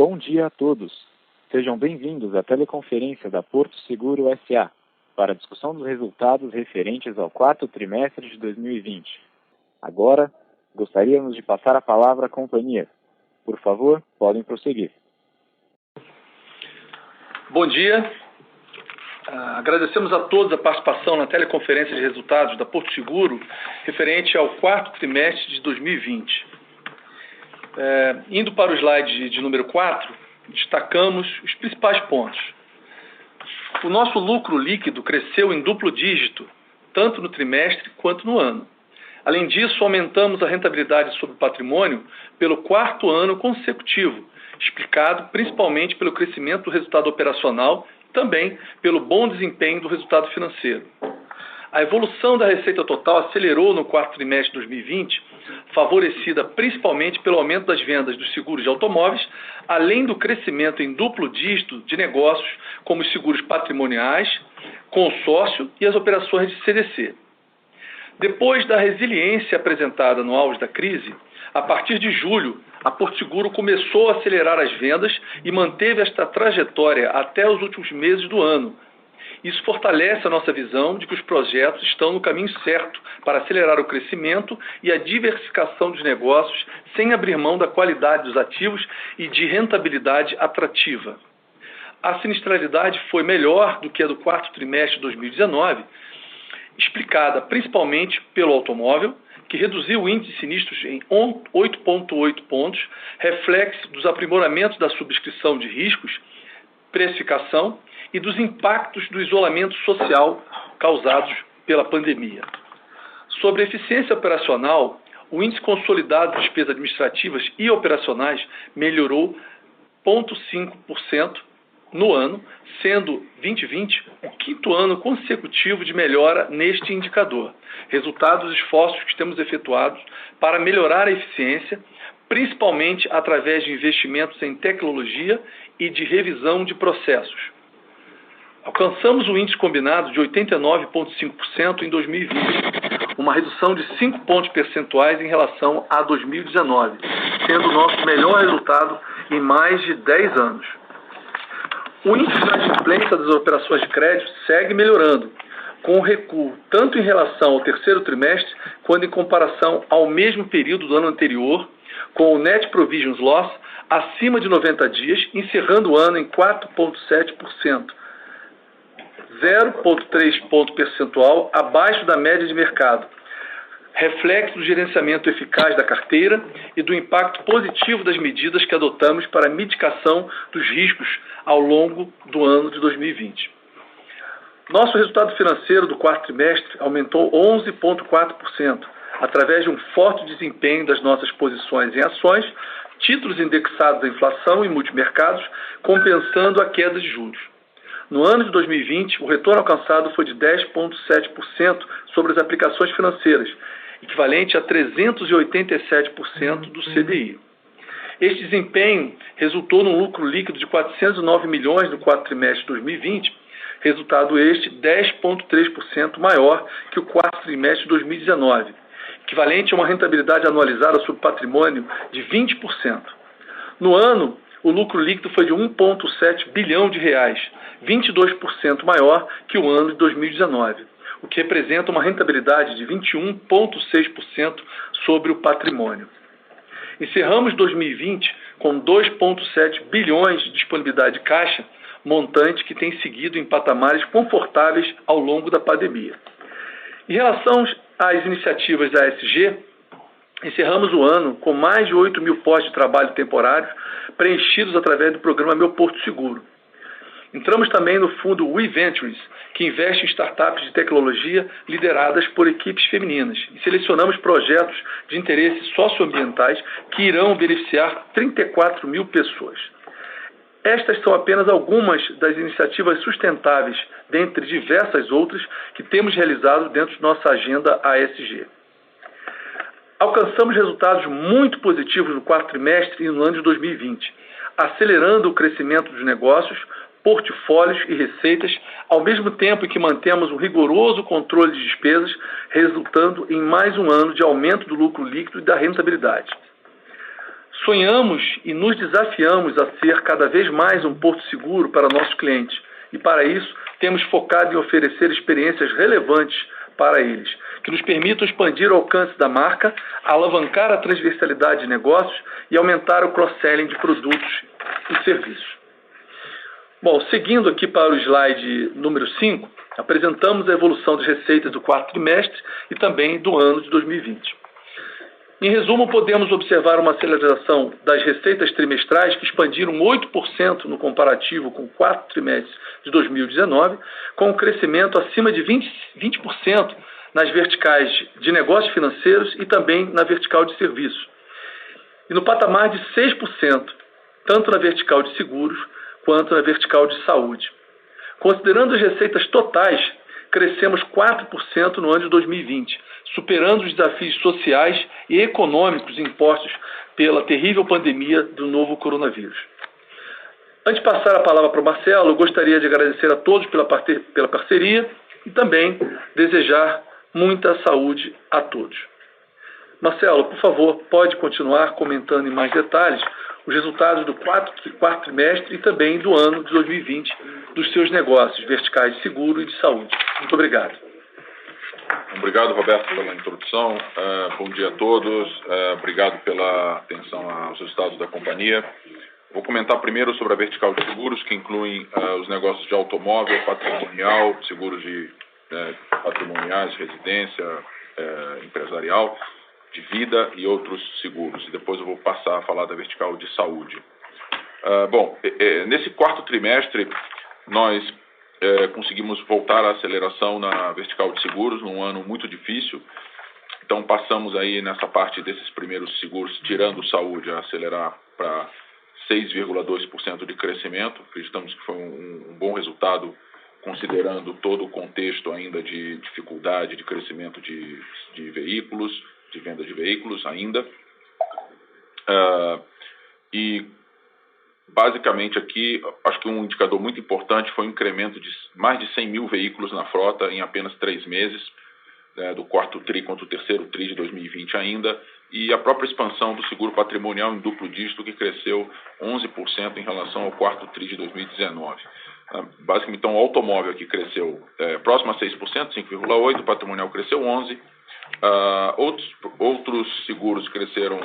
Bom dia a todos. Sejam bem-vindos à teleconferência da Porto Seguro S.A. para a discussão dos resultados referentes ao quarto trimestre de 2020. Agora, gostaríamos de passar a palavra à companhia. Por favor, podem prosseguir. Bom dia. Agradecemos a todos a participação na teleconferência de resultados da Porto Seguro referente ao quarto trimestre de 2020. Indo para o slide de número 4, destacamos os principais pontos. O nosso lucro líquido cresceu em duplo dígito, tanto no trimestre quanto no ano. Além disso, aumentamos a rentabilidade sobre o patrimônio pelo quarto ano consecutivo, explicado principalmente pelo crescimento do resultado operacional e também pelo bom desempenho do resultado financeiro. A evolução da receita total acelerou no quarto trimestre de 2020, favorecida principalmente pelo aumento das vendas dos seguros de automóveis, além do crescimento em duplo dígito de negócios como os seguros patrimoniais, consórcio e as operações de CDC. Depois da resiliência apresentada no auge da crise, a partir de julho, a Porto Seguro começou a acelerar as vendas e manteve esta trajetória até os últimos meses do ano. Isso fortalece a nossa visão de que os projetos estão no caminho certo para acelerar o crescimento e a diversificação dos negócios sem abrir mão da qualidade dos ativos e de rentabilidade atrativa. A sinistralidade foi melhor do que a do quarto trimestre de 2019, explicada principalmente pelo automóvel, que reduziu o índice de sinistros em 8,8 pontos, reflexo dos aprimoramentos da subscrição de riscos, precificação e dos impactos do isolamento social causados pela pandemia. Sobre eficiência operacional, o índice consolidado de despesas administrativas e operacionais melhorou 0,5% no ano, sendo 2020 o quinto ano consecutivo de melhora neste indicador, resultado dos esforços que temos efetuados para melhorar a eficiência, principalmente através de investimentos em tecnologia e de revisão de processos. Alcançamos o índice combinado de 89,5% em 2020, uma redução de 5 pontos percentuais em relação a 2019, sendo o nosso melhor resultado em mais de 10 anos. O índice de inadimplência das operações de crédito segue melhorando, com recuo tanto em relação ao terceiro trimestre, quanto em comparação ao mesmo período do ano anterior, com o Net Provisions Loss acima de 90 dias, encerrando o ano em 4,7%, 0,3 ponto percentual abaixo da média de mercado, reflexo do gerenciamento eficaz da carteira e do impacto positivo das medidas que adotamos para a mitigação dos riscos ao longo do ano de 2020. Nosso resultado financeiro do quarto trimestre aumentou 11,4%, através de um forte desempenho das nossas posições em ações, títulos indexados à inflação e multimercados, compensando a queda de juros. No ano de 2020, o retorno alcançado foi de 10,7% sobre as aplicações financeiras, equivalente a 387% do CDI. Este desempenho resultou num lucro líquido de 409 milhões no quarto trimestre de 2020, resultado este 10,3% maior que o quarto trimestre de 2019, equivalente a uma rentabilidade anualizada sobre patrimônio de 20%. No ano, o lucro líquido foi de 1,7 bilhão de reais, 22% maior que o ano de 2019, o que representa uma rentabilidade de 21,6% sobre o patrimônio. Encerramos 2020 com 2,7 bilhões de disponibilidade de caixa, montante que tem seguido em patamares confortáveis ao longo da pandemia. Em relação às iniciativas da ESG, encerramos o ano com mais de 8 mil postos de trabalho temporários preenchidos através do programa Meu Porto Seguro. Entramos também no fundo WeVentures, que investe em startups de tecnologia lideradas por equipes femininas, e selecionamos projetos de interesses socioambientais que irão beneficiar 34 mil pessoas. Estas são apenas algumas das iniciativas sustentáveis, dentre diversas outras, que temos realizado dentro de nossa agenda ASG. Alcançamos resultados muito positivos no quarto trimestre e no ano de 2020, acelerando o crescimento dos negócios, portfólios e receitas, ao mesmo tempo em que mantemos um rigoroso controle de despesas, resultando em mais um ano de aumento do lucro líquido e da rentabilidade. Sonhamos e nos desafiamos a ser cada vez mais um porto seguro para nossos clientes. E para isso, temos focado em oferecer experiências relevantes para eles, que nos permitam expandir o alcance da marca, alavancar a transversalidade de negócios e aumentar o cross-selling de produtos e serviços. Bom, seguindo aqui para o slide número 5, apresentamos a evolução das receitas do quarto trimestre e também do ano de 2020. Em resumo, podemos observar uma aceleração das receitas trimestrais que expandiram 8% no comparativo com o quarto trimestre de 2019, com um crescimento acima de 20% nas verticais de negócios financeiros e também na vertical de serviços. E no patamar de 6%, tanto na vertical de seguros quanto na vertical de saúde. Considerando as receitas totais, crescemos 4% no ano de 2020, superando os desafios sociais e econômicos impostos pela terrível pandemia do novo coronavírus. Antes de passar a palavra para o Marcelo, eu gostaria de agradecer a todos pela parceria e também desejar muita saúde a todos. Marcelo, por favor, pode continuar comentando em mais detalhes os resultados do quarto trimestre e também do ano de 2020 dos seus negócios verticais de seguro e de saúde. Muito obrigado. Obrigado, Roberto, pela introdução. Bom dia a todos. Obrigado pela atenção aos resultados da companhia. Vou comentar primeiro sobre a vertical de seguros, que incluem os negócios de automóvel, patrimonial, seguros de patrimoniais, residência, empresarial, de vida e outros seguros. E depois eu vou passar a falar da vertical de saúde. Nesse quarto trimestre, nós conseguimos voltar à aceleração na vertical de seguros, num ano muito difícil. Então, passamos aí nessa parte desses primeiros seguros, tirando saúde, a acelerar para 6,2% de crescimento. Acreditamos que foi um bom resultado, considerando todo o contexto ainda de dificuldade de crescimento de veículos, de venda de veículos ainda. E basicamente aqui, acho que um indicador muito importante foi o incremento de mais de 100 mil veículos na frota em apenas 3 meses, do quarto TRI contra o terceiro TRI de 2020 ainda, e a própria expansão do seguro patrimonial em duplo dígito, que cresceu 11% em relação ao quarto TRI de 2019. Basicamente, então, o automóvel aqui cresceu próximo a 6%, 5,8%, o patrimonial cresceu 11%, outros seguros cresceram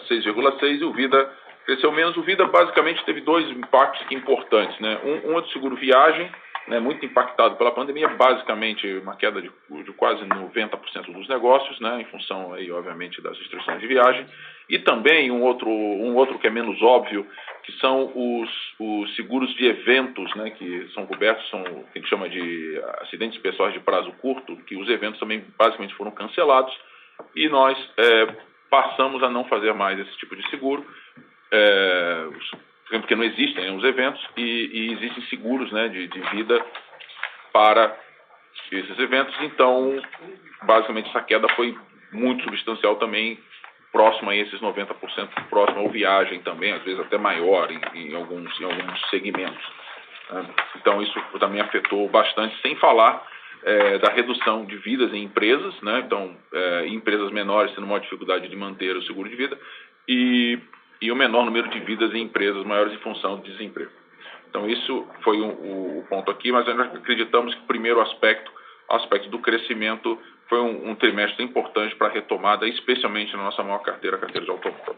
6,6% e o Vida cresceu menos. O Vida basicamente teve 2 impactos importantes, né? Um é do seguro viagem, né, muito impactado pela pandemia, basicamente uma queda de quase 90% dos negócios, né, em função aí, obviamente, das restrições de viagem, e também um outro que é menos óbvio, que são os seguros de eventos, né, que são cobertos, são o que a gente chama de acidentes pessoais de prazo curto, que os eventos também basicamente foram cancelados, e nós passamos a não fazer mais esse tipo de seguro, porque não existem os eventos e existem seguros, né, de vida para esses eventos. Então, basicamente, essa queda foi muito substancial também, próximo a esses 90%, próximo ao viagem também, às vezes até maior em alguns segmentos. Então, isso também afetou bastante, sem falar da redução de vidas em empresas, né? Então, empresas menores tendo uma dificuldade de manter o seguro de vida e o menor número de vidas em empresas maiores em função do desemprego. Então, isso foi o ponto aqui, mas nós acreditamos que o primeiro aspecto do crescimento, foi um trimestre importante para a retomada, especialmente na nossa maior carteira, a carteira de automóvel.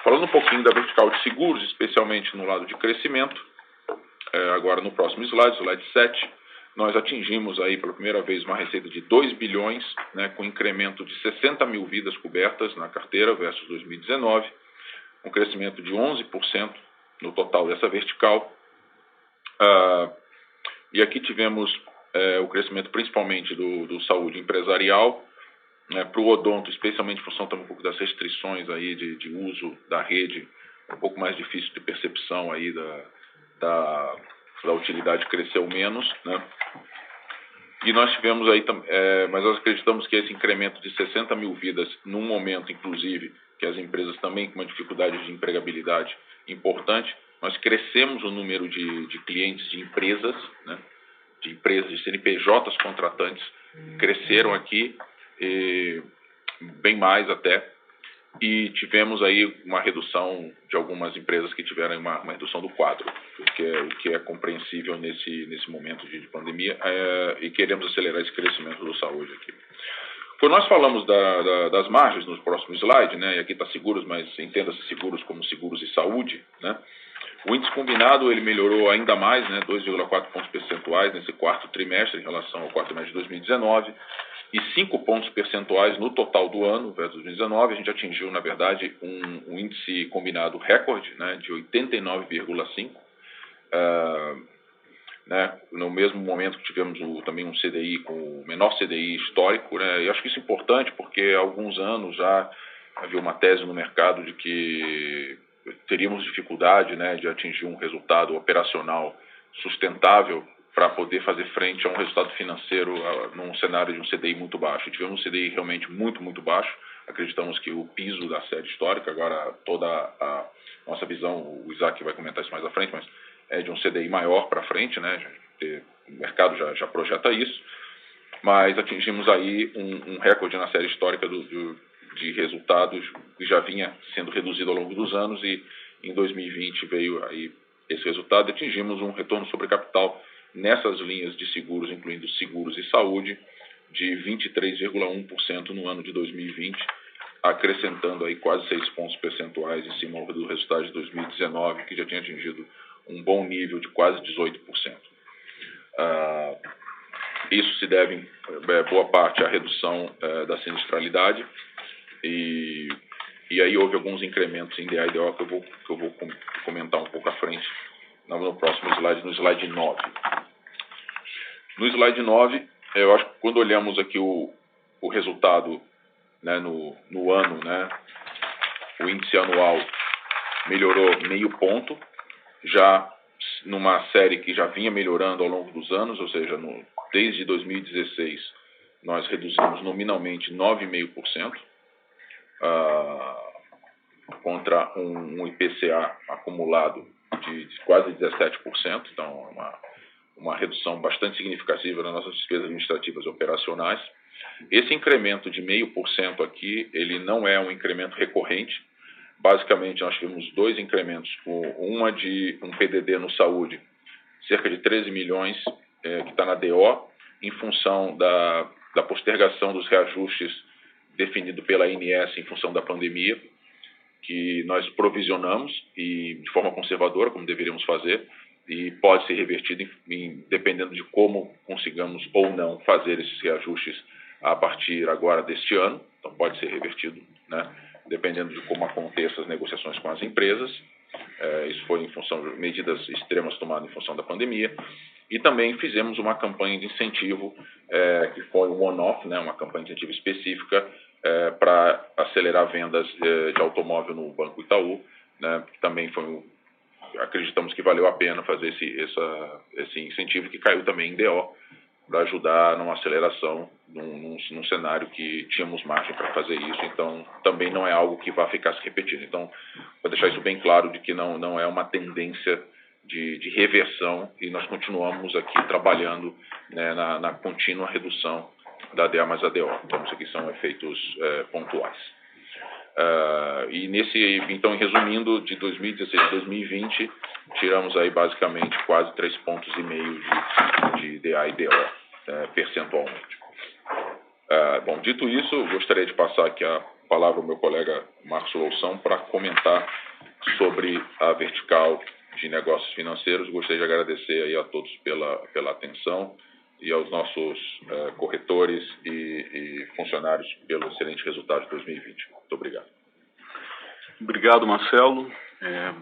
Falando um pouquinho da vertical de seguros, especialmente no lado de crescimento, agora no próximo slide 7, nós atingimos aí pela primeira vez uma receita de 2 bilhões, né, com incremento de 60 mil vidas cobertas na carteira versus 2019, um crescimento de 11% no total dessa vertical. E aqui tivemos o crescimento principalmente do saúde empresarial, né, para o odonto, especialmente em função também um pouco das restrições aí de uso da rede, um pouco mais difícil de percepção aí da utilidade cresceu menos, né? E nós tivemos aí, mas nós acreditamos que esse incremento de 60 mil vidas, num momento, inclusive, que as empresas também com uma dificuldade de empregabilidade importante, nós crescemos o número de clientes de empresas, né? De empresas, de CNPJs contratantes, cresceram aqui, bem mais até, e tivemos aí uma redução de algumas empresas que tiveram uma redução do quadro, o que é compreensível nesse momento de pandemia, e queremos acelerar esse crescimento do saúde aqui. Quando nós falamos das margens no próximo slide, né, e aqui está seguros, mas entenda-se seguros como seguros e saúde, né, o índice combinado ele melhorou ainda mais, né, 2,4 pontos percentuais nesse quarto trimestre em relação ao quarto trimestre de 2019 e 5 pontos percentuais no total do ano, versus 2019. A gente atingiu, na verdade, um índice combinado recorde, né, de 89,5. Né, no mesmo momento que tivemos também um CDI com o menor CDI histórico, né, e acho que isso é importante porque há alguns anos já havia uma tese no mercado de que teríamos dificuldade, né, de atingir um resultado operacional sustentável para poder fazer frente a um resultado financeiro num cenário de um CDI muito baixo. Tivemos um CDI realmente muito, muito baixo. Acreditamos que o piso da série histórica, agora toda a nossa visão, o Isaac vai comentar isso mais à frente, mas é de um CDI maior para frente, né? O mercado já projeta isso, mas atingimos aí um recorde na série histórica de resultados que já vinha sendo reduzido ao longo dos anos, e em 2020 veio aí esse resultado. Atingimos um retorno sobre capital nessas linhas de seguros, incluindo seguros e saúde, de 23,1% no ano de 2020, acrescentando aí quase 6 pontos percentuais em cima do resultado de 2019, que já tinha atingido um bom nível de quase 18%. Isso se deve, boa parte, à redução da sinistralidade, e aí houve alguns incrementos em DA e DO que eu vou comentar um pouco à frente no próximo slide, no slide 9. No slide 9, eu acho que quando olhamos aqui o resultado, né, no ano, né, o índice anual melhorou meio ponto, já numa série que já vinha melhorando ao longo dos anos, ou seja, desde 2016 nós reduzimos nominalmente 9,5%, contra um IPCA acumulado de quase 17%, então uma redução bastante significativa nas nossas despesas administrativas e operacionais. Esse incremento de 0,5% aqui, ele não é um incremento recorrente. Basicamente, nós tivemos dois incrementos, uma de um PDD no saúde, cerca de 13 milhões, que está na DO, em função da postergação dos reajustes definido pela ANS em função da pandemia, que nós provisionamos e de forma conservadora, como deveríamos fazer, e pode ser revertido dependendo de como consigamos ou não fazer esses reajustes a partir agora deste ano. Então pode ser revertido, né, dependendo de como aconteçam as negociações com as empresas. Isso foi em função de medidas extremas tomadas em função da pandemia. E também fizemos uma campanha de incentivo, que foi um one-off, né, uma campanha de incentivo específica para acelerar vendas de automóvel no Banco Itaú, né, que também acreditamos que valeu a pena fazer esse incentivo, que caiu também em DO, para ajudar numa aceleração num cenário que tínhamos margem para fazer isso. Então, também não é algo que vai ficar se repetindo. Então, para deixar isso bem claro de que não é uma tendência de reversão, e nós continuamos aqui trabalhando, né, na contínua redução da DA mais ADO. Então, isso aqui são efeitos pontuais. Então, resumindo, de 2016 a 2020, tiramos aí basicamente quase 3,5 pontos de DA e DO percentualmente. Bom, dito isso, gostaria de passar aqui a palavra ao meu colega Marcos Loução para comentar sobre a vertical de negócios financeiros. Gostaria de agradecer aí a todos pela atenção, e aos nossos corretores e funcionários pelo excelente resultado de 2020. Muito obrigado. Obrigado, Marcelo.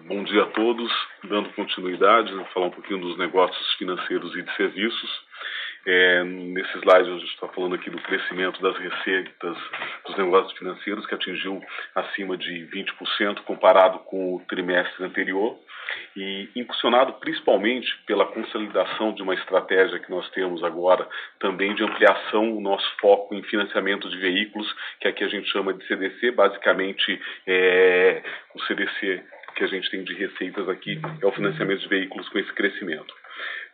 Bom dia a todos. Dando continuidade, vou falar um pouquinho dos negócios financeiros e de serviços. Nesse slide a gente está falando aqui do crescimento das receitas dos negócios financeiros, que atingiu acima de 20% comparado com o trimestre anterior, e impulsionado principalmente pela consolidação de uma estratégia que nós temos agora, também de ampliação do nosso foco em financiamento de veículos, que aqui a gente chama de CDC. Basicamente, o CDC que a gente tem de receitas aqui é o financiamento de veículos com esse crescimento.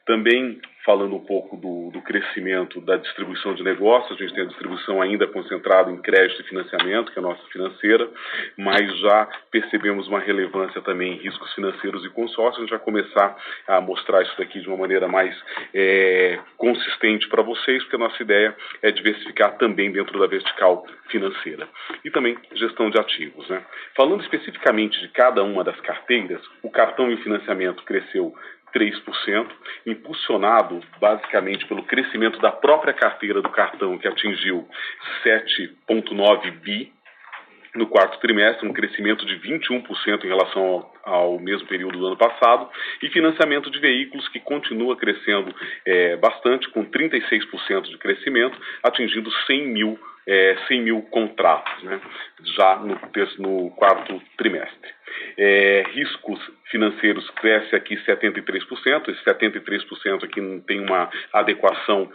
Também falando um pouco do crescimento da distribuição de negócios. A gente tem a distribuição ainda concentrada em crédito e financiamento, que é a nossa financeira, mas já percebemos uma relevância também em riscos financeiros e consórcios. A gente vai começar a mostrar isso daqui de uma maneira mais consistente para vocês, porque a nossa ideia é diversificar também dentro da vertical financeira. E também gestão de ativos, né? Falando especificamente de cada uma das carteiras, o cartão e o financiamento cresceu 3%, impulsionado basicamente pelo crescimento da própria carteira do cartão, que atingiu 7,9 bi no quarto trimestre, um crescimento de 21% em relação ao mesmo período do ano passado, e financiamento de veículos, que continua crescendo bastante, com 36% de crescimento, atingindo 100 mil contratos, né, já no quarto trimestre. Riscos financeiros cresce aqui 73%, esse 73% aqui não tem uma adequação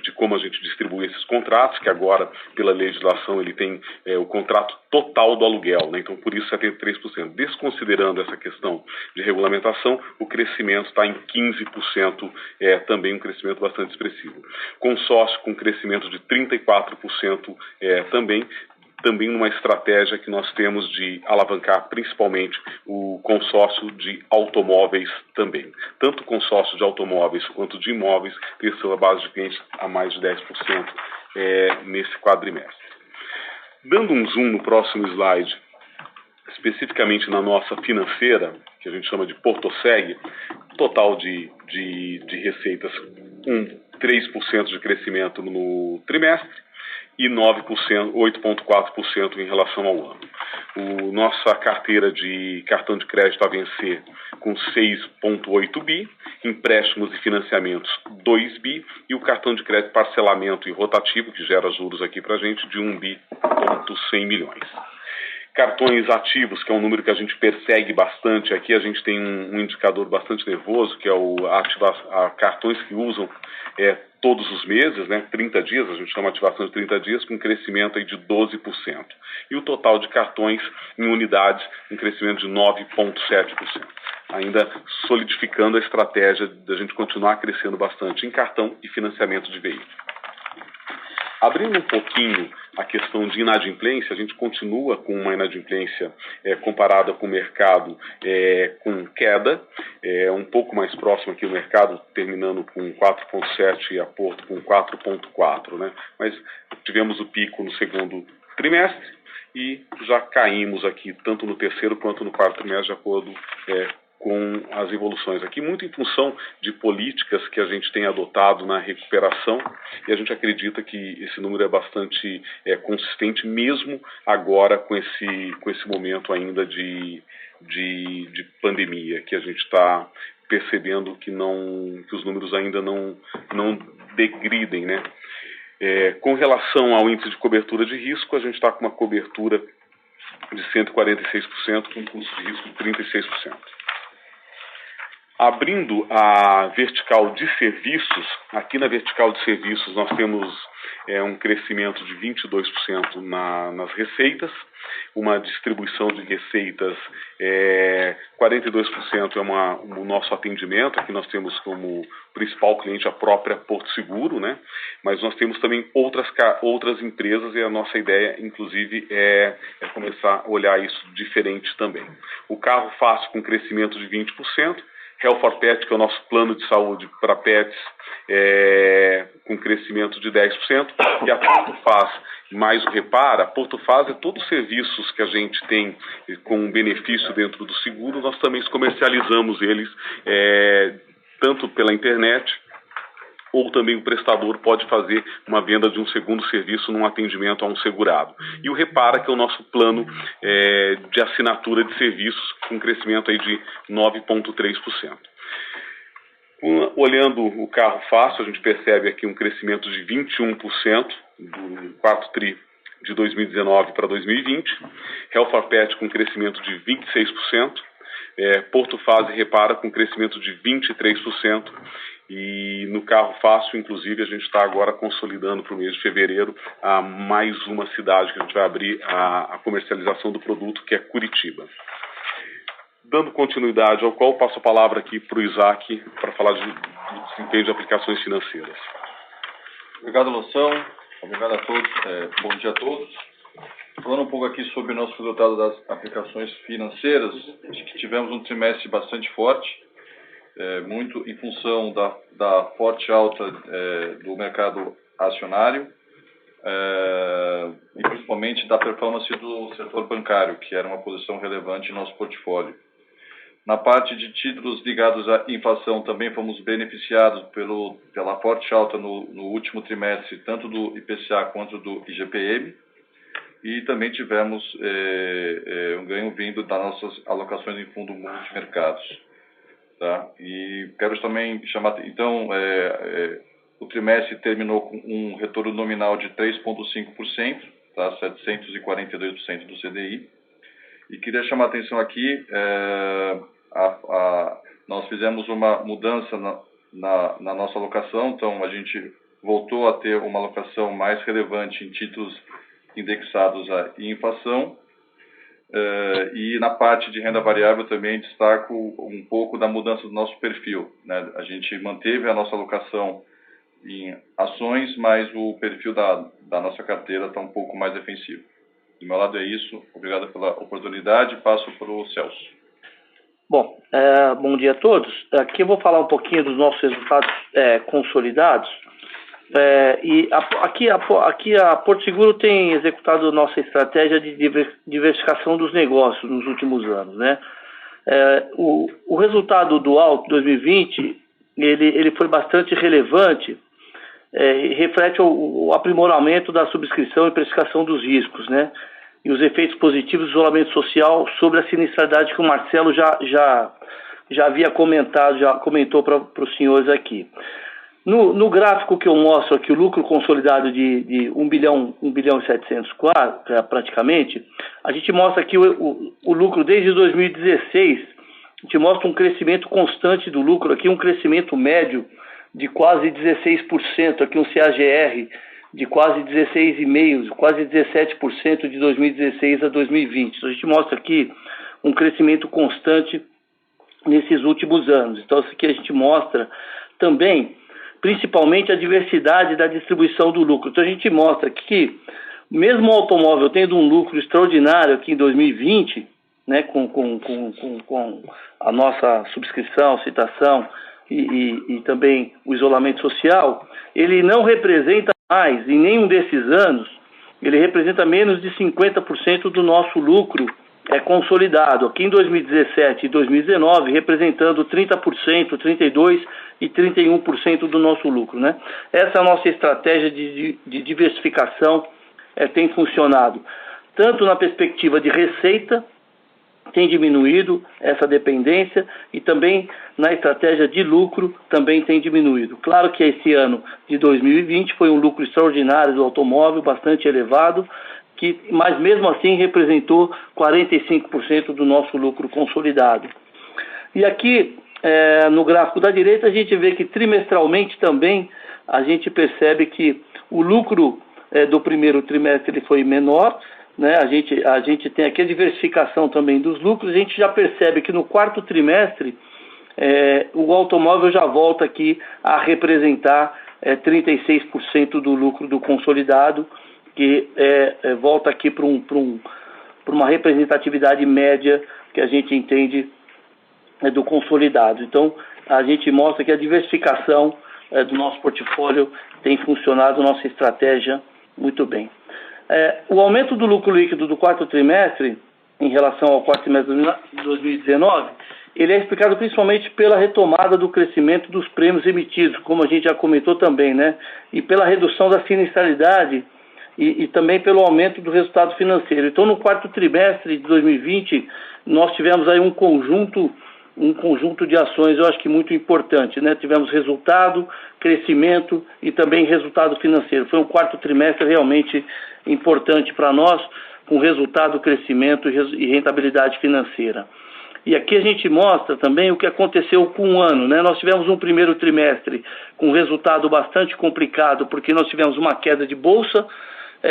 de como a gente distribui esses contratos, que agora, pela legislação, ele tem o contrato total do aluguel, né? Então por isso 73%. Desconsiderando essa questão de regulamentação, o crescimento está em 15%, também um crescimento bastante expressivo. Consórcio com crescimento de 34% também numa estratégia que nós temos de alavancar principalmente o consórcio de automóveis também. Tanto o consórcio de automóveis quanto de imóveis cresceu a base de clientes a mais de 10% nesse quadrimestre. Dando um zoom no próximo slide, especificamente na nossa financeira, que a gente chama de PortoSeg, total de receitas 3% de crescimento no trimestre, e 8,4% em relação ao ano. Nossa carteira de cartão de crédito a vencer com 6,8 bi, empréstimos e financiamentos 2 bi, e o cartão de crédito parcelamento e rotativo, que gera juros aqui para a gente, de 1 bi, 100 milhões. Cartões ativos, que é um número que a gente persegue bastante. Aqui a gente tem um indicador bastante nervoso, que é cartões que usam todos os meses, né, 30 dias, a gente chama de ativação de 30 dias, com um crescimento aí de 12%. E o total de cartões em unidades, um crescimento de 9,7%. Ainda solidificando a estratégia da gente continuar crescendo bastante em cartão e financiamento de veículo. Abrindo um pouquinho a questão de inadimplência, a gente continua com uma inadimplência comparada com o mercado com queda, um pouco mais próximo aqui o mercado, terminando com 4,7 e a Porto com 4,4, né? Mas tivemos o pico no segundo trimestre e já caímos aqui, tanto no terceiro quanto no quarto trimestre, de acordo com as evoluções aqui, muito em função de políticas que a gente tem adotado na recuperação, e a gente acredita que esse número é bastante consistente, mesmo agora com esse momento ainda de pandemia, que a gente está percebendo que os números ainda não degridem, né? Com relação ao índice de cobertura de risco, a gente está com uma cobertura de 146%, com um custo de risco de 36%. Abrindo a vertical de serviços, aqui na vertical de serviços nós temos um crescimento de 22% nas receitas, uma distribuição de receitas, 42% é o nosso atendimento. Aqui nós temos como principal cliente a própria Porto Seguro, né? Mas nós temos também outras empresas, e a nossa ideia, inclusive, é começar a olhar isso diferente também. O carro fácil com crescimento de 20%, Health for Pet, que é o nosso plano de saúde para pets, com crescimento de 10%, e a Porto Faz mais o Repara. A Porto Faz é todos os serviços que a gente tem com benefício dentro do seguro, nós também comercializamos eles tanto pela internet, ou também o prestador pode fazer uma venda de um segundo serviço num atendimento a um segurado. E o Repara, que é o nosso plano de assinatura de serviços, com crescimento aí de 9,3%. Olhando o carro fácil, a gente percebe aqui um crescimento de 21% do quarto tri de 2019 para 2020. Health for Pet com crescimento de 26%. Porto Faz e Repara com crescimento de 23%. E no carro fácil, inclusive, a gente está agora consolidando para o mês de fevereiro mais uma cidade que a gente vai abrir a comercialização do produto, que é Curitiba. Dando continuidade ao qual, passo a palavra aqui para o Isaac para falar desempenho de aplicações financeiras. Obrigado, Loção. Obrigado a todos. Bom dia a todos. Falando um pouco aqui sobre o nosso resultado das aplicações financeiras, acho que tivemos um trimestre bastante forte, muito em função da forte alta do mercado acionário, e principalmente da performance do setor bancário, que era uma posição relevante em nosso portfólio. Na parte de títulos ligados à inflação, também fomos beneficiados pela forte alta no último trimestre, tanto do IPCA quanto do IGPM, e também tivemos um ganho vindo das nossas alocações em fundo multimercados. Tá? E quero também chamar, então, o trimestre terminou com um retorno nominal de 3,5%, tá? 742% do CDI. E queria chamar a atenção aqui, nós fizemos uma mudança na nossa alocação, então a gente voltou a ter uma alocação mais relevante em títulos indexados à inflação, e na parte de renda variável também destaco um pouco da mudança do nosso perfil, né? A gente manteve a nossa alocação em ações, mas o perfil da nossa carteira está um pouco mais defensivo. Do meu lado é isso. Obrigado pela oportunidade. Passo para o Celso. Bom, bom dia a todos. Aqui eu vou falar um pouquinho dos nossos resultados consolidados. E aqui a Porto Seguro tem executado nossa estratégia de diversificação dos negócios nos últimos anos, né? O resultado do Alto 2020 ele foi bastante relevante, e reflete o aprimoramento da subscrição e precificação dos riscos, né? E os efeitos positivos do isolamento social sobre a sinistralidade que o Marcelo já havia comentado, já comentou para os senhores aqui. No gráfico que eu mostro aqui, o lucro consolidado de 1 bilhão e 700 praticamente, a gente mostra aqui o lucro desde 2016, a gente mostra um crescimento constante do lucro aqui, um crescimento médio de quase 16%, aqui um CAGR de quase 16,5%, quase 17% de 2016 a 2020. Então a gente mostra aqui um crescimento constante nesses últimos anos. Então isso aqui a gente mostra também, principalmente a diversidade da distribuição do lucro. Então a gente mostra que mesmo o automóvel tendo um lucro extraordinário aqui em 2020, né, com a nossa subscrição, citação e também o isolamento social, ele não representa mais, em nenhum desses anos, ele representa menos de 50% do nosso lucro consolidado. Aqui em 2017 e 2019, representando 30%, 32% e 31% do nosso lucro, né? Essa é a nossa estratégia de diversificação tem funcionado, tanto na perspectiva de receita, tem diminuído essa dependência, e também na estratégia de lucro também tem diminuído. Claro que esse ano de 2020 foi um lucro extraordinário do automóvel, bastante elevado, mas mesmo assim representou 45% do nosso lucro consolidado. E aqui, no gráfico da direita, a gente vê que trimestralmente também a gente percebe que o lucro do primeiro trimestre ele foi menor, né? A gente tem aqui a diversificação também dos lucros. A gente já percebe que no quarto trimestre o automóvel já volta aqui a representar 36% do lucro do consolidado, que volta aqui para uma representatividade média que a gente entende do consolidado. Então, a gente mostra que a diversificação do nosso portfólio tem funcionado, nossa estratégia, muito bem. O aumento do lucro líquido do quarto trimestre, em relação ao quarto trimestre de 2019, ele é explicado principalmente pela retomada do crescimento dos prêmios emitidos, como a gente já comentou também, né? E pela redução da sinistralidade e também pelo aumento do resultado financeiro. Então, no quarto trimestre de 2020, nós tivemos aí um conjunto de ações, eu acho que muito importante, né? Tivemos resultado, crescimento e também resultado financeiro. Foi um quarto trimestre realmente importante para nós, com resultado, crescimento e rentabilidade financeira. E aqui a gente mostra também o que aconteceu com o ano, né? Nós tivemos um primeiro trimestre com resultado bastante complicado, porque nós tivemos uma queda de bolsa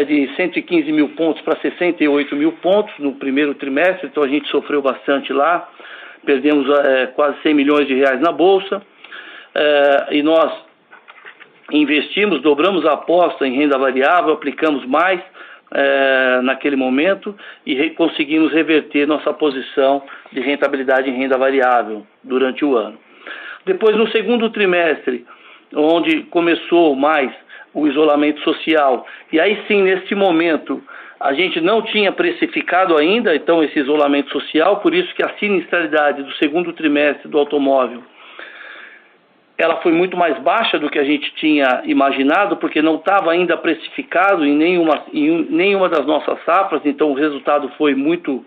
de 115 mil pontos para 68 mil pontos no primeiro trimestre, então a gente sofreu bastante lá, perdemos quase 100 milhões de reais na bolsa. e nós investimos, dobramos a aposta em renda variável, aplicamos mais naquele momento e conseguimos reverter nossa posição de rentabilidade em renda variável durante o ano. Depois, no segundo trimestre, onde começou mais o isolamento social, e aí sim, nesse momento, a gente não tinha precificado ainda, então, esse isolamento social, por isso que a sinistralidade do segundo trimestre do automóvel, ela foi muito mais baixa do que a gente tinha imaginado, porque não estava ainda precificado em nenhuma das nossas safras, então o resultado foi muito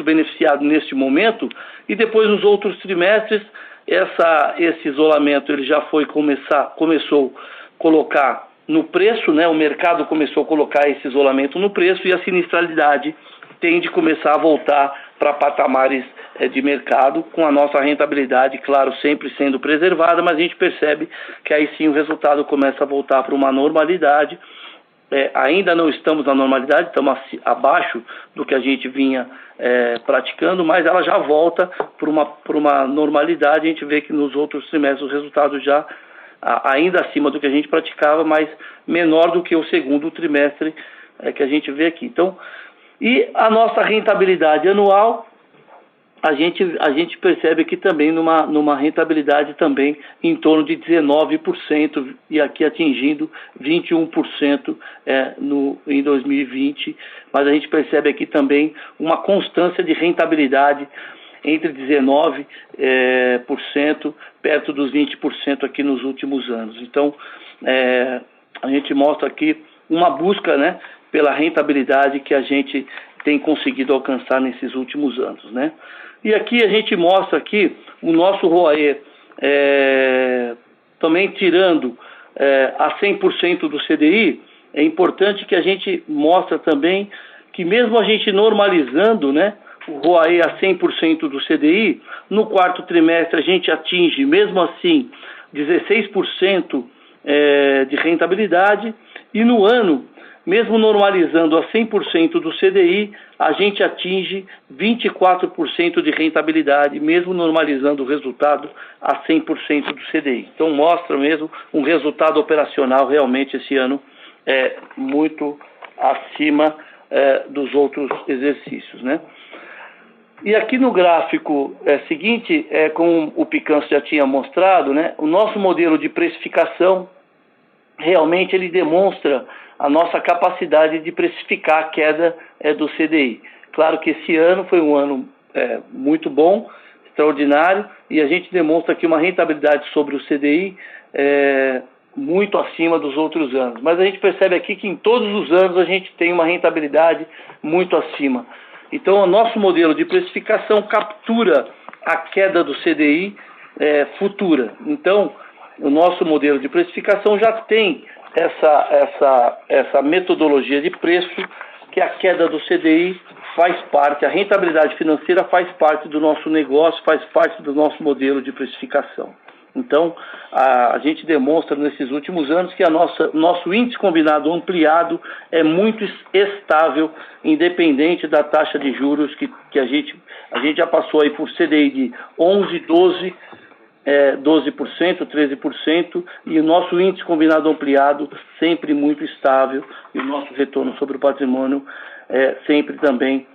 beneficiado neste momento, e depois nos outros trimestres, esse isolamento ele já começou a colocar no preço, né? O mercado começou a colocar esse isolamento no preço e a sinistralidade tende a começar a voltar para patamares de mercado, com a nossa rentabilidade, claro, sempre sendo preservada, mas a gente percebe que aí sim o resultado começa a voltar para uma normalidade. Ainda não estamos na normalidade, estamos abaixo do que a gente vinha praticando, mas ela já volta para uma normalidade. A gente vê que nos outros trimestres os resultados já ainda acima do que a gente praticava, mas menor do que o segundo trimestre que a gente vê aqui. Então, e a nossa rentabilidade anual, a gente percebe aqui também numa rentabilidade também em torno de 19% e aqui atingindo 21% em 2020, mas a gente percebe aqui também uma constância de rentabilidade entre 19% perto dos 20% aqui nos últimos anos. Então, a gente mostra aqui uma busca, né, pela rentabilidade que a gente tem conseguido alcançar nesses últimos anos, né? E aqui a gente mostra aqui o nosso ROAE também tirando a 100% do CDI. É importante que a gente mostra também que mesmo a gente normalizando, né, o ROAE a 100% do CDI, no quarto trimestre a gente atinge, mesmo assim, 16% de rentabilidade, e no ano, mesmo normalizando a 100% do CDI, a gente atinge 24% de rentabilidade, mesmo normalizando o resultado a 100% do CDI. Então mostra mesmo um resultado operacional realmente esse ano muito acima dos outros exercícios, né? E aqui no gráfico seguinte, como o Picanço já tinha mostrado, né, o nosso modelo de precificação realmente ele demonstra a nossa capacidade de precificar a queda do CDI. Claro que esse ano foi um ano muito bom, extraordinário, e a gente demonstra aqui uma rentabilidade sobre o CDI muito acima dos outros anos. Mas a gente percebe aqui que em todos os anos a gente tem uma rentabilidade muito acima. Então, o nosso modelo de precificação captura a queda do CDI futura. Então, o nosso modelo de precificação já tem essa metodologia de preço, que a queda do CDI faz parte, a rentabilidade financeira faz parte do nosso negócio, faz parte do nosso modelo de precificação. Então, a gente demonstra nesses últimos anos que nosso índice combinado ampliado é muito estável, independente da taxa de juros que a gente já passou aí por CDI de 11%, 12%, 13%, e o nosso índice combinado ampliado sempre muito estável, e o nosso retorno sobre o patrimônio sempre também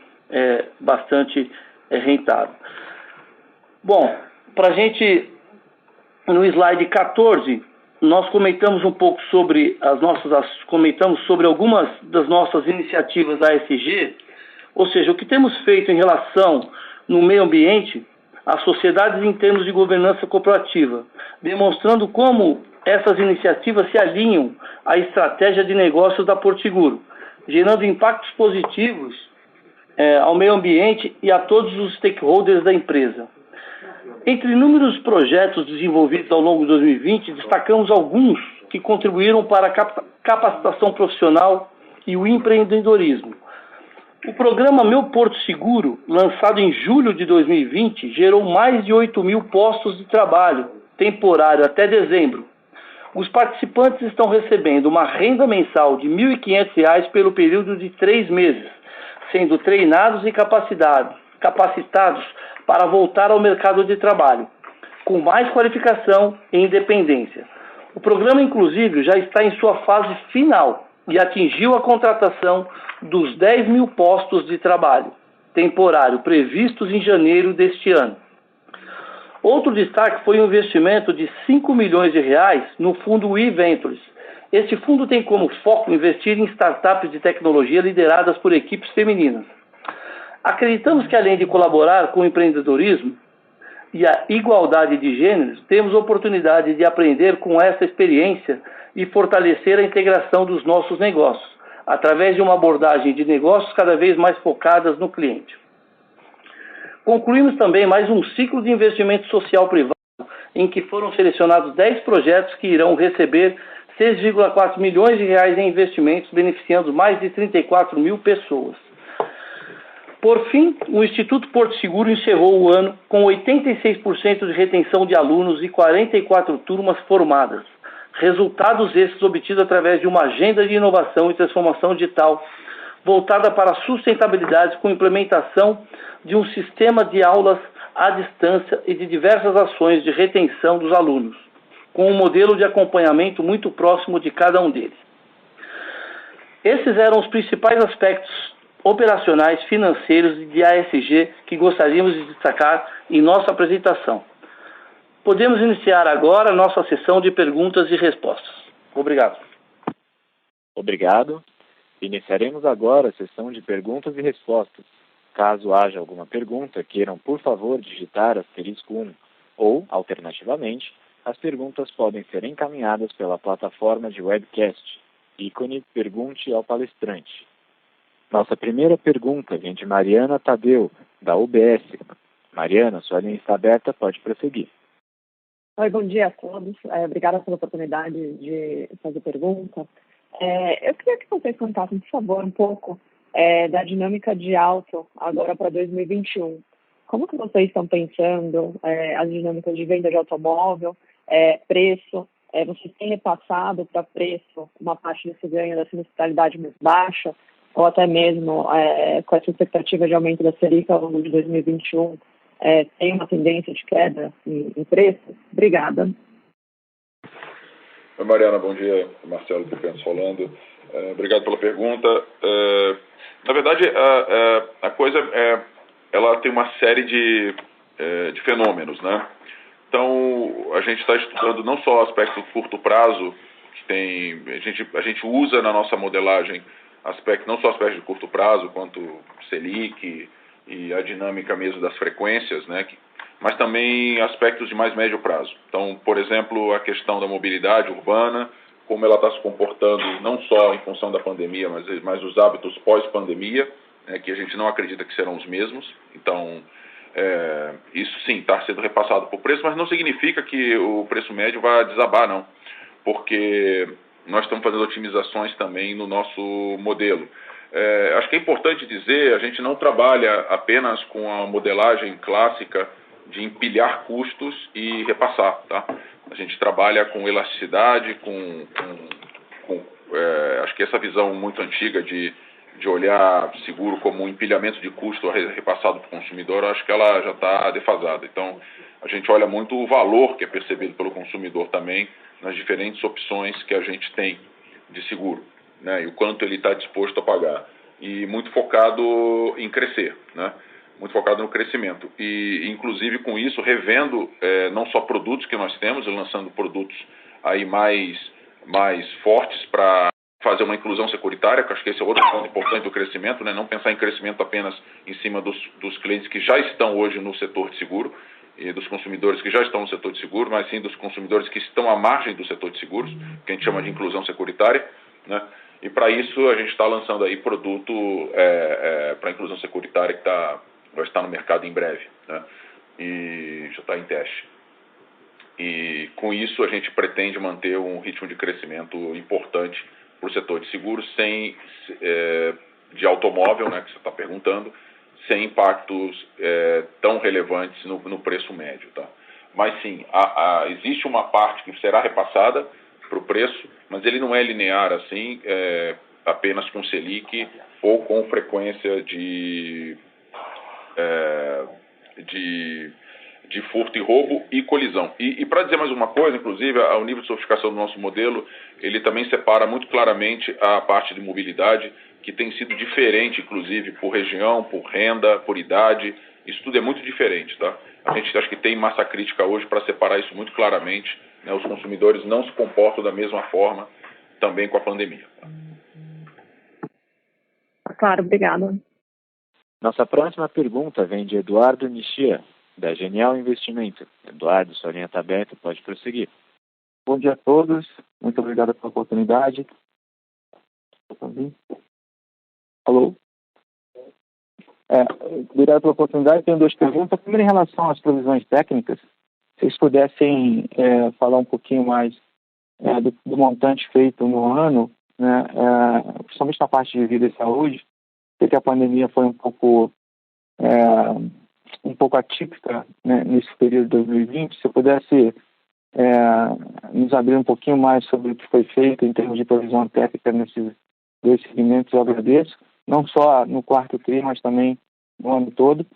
bastante rentável. Bom, para a gente, no slide 14, nós comentamos um pouco sobre comentamos sobre algumas das nossas iniciativas da ESG, ou seja, o que temos feito em relação no meio ambiente, as sociedades em termos de governança corporativa, demonstrando como essas iniciativas se alinham à estratégia de negócios da Porto Seguro, gerando impactos positivos ao meio ambiente e a todos os stakeholders da empresa. Entre inúmeros projetos desenvolvidos ao longo de 2020, destacamos alguns que contribuíram para a capacitação profissional e o empreendedorismo. O programa Meu Porto Seguro, lançado em julho de 2020, gerou mais de 8.000 postos de trabalho temporário até dezembro. Os participantes estão recebendo uma renda mensal de R$ 1.500 pelo período de 3 meses, sendo treinados e capacitados para voltar ao mercado de trabalho. com mais qualificação e independência. O programa inclusive já está em sua fase final e atingiu a contratação dos 10 mil postos de trabalho temporário previstos em janeiro deste ano. Outro destaque foi o investimento de 5 milhões de reais no fundo eVentures. Este fundo tem como foco investir em startups de tecnologia lideradas por equipes femininas. Acreditamos que, além de colaborar com o empreendedorismo e a igualdade de gêneros, temos oportunidade de aprender com essa experiência e fortalecer a integração dos nossos negócios, através de uma abordagem de negócios cada vez mais focadas no cliente. Concluímos também mais um ciclo de investimento social privado, em que foram selecionados 10 projetos que irão receber 6,4 milhões de reais em investimentos, beneficiando mais de 34 mil pessoas. Por fim, o Instituto Porto Seguro encerrou o ano com 86% de retenção de alunos e 44 turmas formadas. Resultados esses obtidos através de uma agenda de inovação e transformação digital voltada para a sustentabilidade com implementação de um sistema de aulas à distância e de diversas ações de retenção dos alunos, com um modelo de acompanhamento muito próximo de cada um deles. Esses eram os principais aspectos operacionais, financeiros e de ASG que gostaríamos de destacar em nossa apresentação. Podemos iniciar agora a nossa sessão de perguntas e respostas. Obrigado. Obrigado. Iniciaremos agora a sessão de perguntas e respostas. Caso haja alguma pergunta, queiram, por favor, digitar *1 ou, alternativamente, as perguntas podem ser encaminhadas pela plataforma de webcast, ícone Pergunte ao Palestrante. Nossa primeira pergunta vem de Mariana Tadeu, da UBS. Mariana, sua linha está aberta, pode prosseguir. Oi, bom dia a todos. Obrigada pela oportunidade de fazer pergunta. Eu queria que vocês contassem, por favor, um pouco da dinâmica de auto agora para 2021. Como que vocês estão pensando as dinâmicas de venda de automóvel, preço? Vocês têm repassado para preço uma parte desse ganho da sinistralidade mais baixa? Ou até mesmo com essa expectativa de aumento da Selic ao longo de 2021, tem uma tendência de queda em preço? Obrigada. Oi, Mariana, bom dia. Marcelo Picantes falando. Obrigado pela pergunta. Na verdade, a coisa ela tem uma série de fenômenos, né? Então, a gente está estudando não só o aspecto de curto prazo, que tem, a gente usa na nossa modelagem não só aspectos de curto prazo, quanto Selic e a dinâmica mesmo das frequências, né, mas também aspectos de mais médio prazo. Então, por exemplo, a questão da mobilidade urbana, como ela está se comportando não só em função da pandemia, mas os hábitos pós-pandemia, né, que a gente não acredita que serão os mesmos. Então, isso sim está sendo repassado por preço, mas não significa que o preço médio vai desabar, não, porque nós estamos fazendo otimizações também no nosso modelo. Acho que é importante dizer, a gente não trabalha apenas com a modelagem clássica de empilhar custos e repassar, tá? A gente trabalha com elasticidade, acho que essa visão muito antiga de olhar seguro como um empilhamento de custo repassado para o consumidor, acho que ela já está defasada. Então, a gente olha muito o valor que é percebido pelo consumidor também nas diferentes opções que a gente tem de seguro, né, e o quanto ele está disposto a pagar. E muito focado em crescer, né, muito focado no crescimento. E, inclusive, com isso, revendo não só produtos que nós temos, lançando produtos aí mais fortes para fazer uma inclusão securitária, que acho que esse é outro ponto importante do crescimento, né, não pensar em crescimento apenas em cima dos clientes que já estão hoje no setor de seguro, e dos consumidores que já estão no setor de seguro, mas sim dos consumidores que estão à margem do setor de seguros, que a gente chama de inclusão securitária, né? E para isso a gente está lançando aí produto para inclusão securitária que vai estar no mercado em breve, né? E já está em teste. E com isso a gente pretende manter um ritmo de crescimento importante para o setor de seguros, de automóvel, né, que você está perguntando, sem impactos tão relevantes no preço médio, tá? Mas sim, existe uma parte que será repassada para o preço, mas ele não é linear assim, apenas com Selic ou com frequência de de furto e roubo e colisão. E para dizer mais uma coisa, inclusive, o nível de sofisticação do nosso modelo, ele também separa muito claramente a parte de mobilidade, que tem sido diferente, inclusive, por região, por renda, por idade. Isso tudo é muito diferente, tá? A gente acha que tem massa crítica hoje para separar isso muito claramente, né? Os consumidores não se comportam da mesma forma também com a pandemia. Claro, obrigada. Nossa próxima pergunta vem de Eduardo Nishia, da Genial Investimento. Eduardo, sua linha está aberta, pode prosseguir. Bom dia a todos, muito obrigado pela oportunidade. Alô? Obrigado pela oportunidade. Tenho duas perguntas. Primeiro, em relação às provisões técnicas, se vocês pudessem falar um pouquinho mais do montante feito no ano, né, principalmente na parte de vida e saúde. Sei que a pandemia foi um pouco atípica, né, nesse período de 2020. Se eu pudesse nos abrir um pouquinho mais sobre o que foi feito em termos de provisão técnica nesses dois segmentos, eu agradeço. Não só no quarto tri, mas também no ano todo.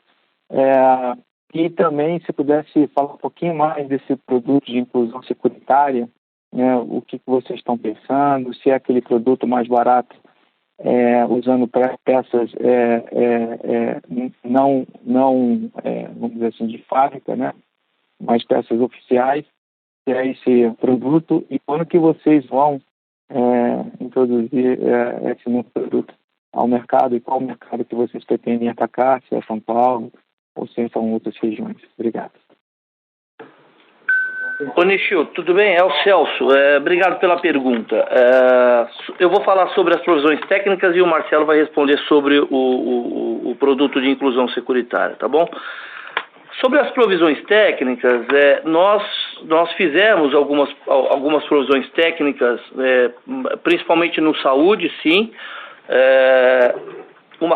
E também, se pudesse falar um pouquinho mais desse produto de inclusão securitária, né, o que vocês estão pensando, se é aquele produto mais barato, usando peças não vamos dizer assim, de fábrica, né, mas peças oficiais, que é esse produto, e quando que vocês vão introduzir esse novo produto ao mercado, e qual o mercado que vocês pretendem atacar, se é São Paulo ou se são outras regiões. Obrigado. Ô Nishio, tudo bem? É o Celso. Obrigado pela pergunta. Eu vou falar sobre as provisões técnicas e o Marcelo vai responder sobre o produto de inclusão securitária, tá bom? Sobre as provisões técnicas, nós fizemos algumas provisões técnicas, principalmente no saúde, sim.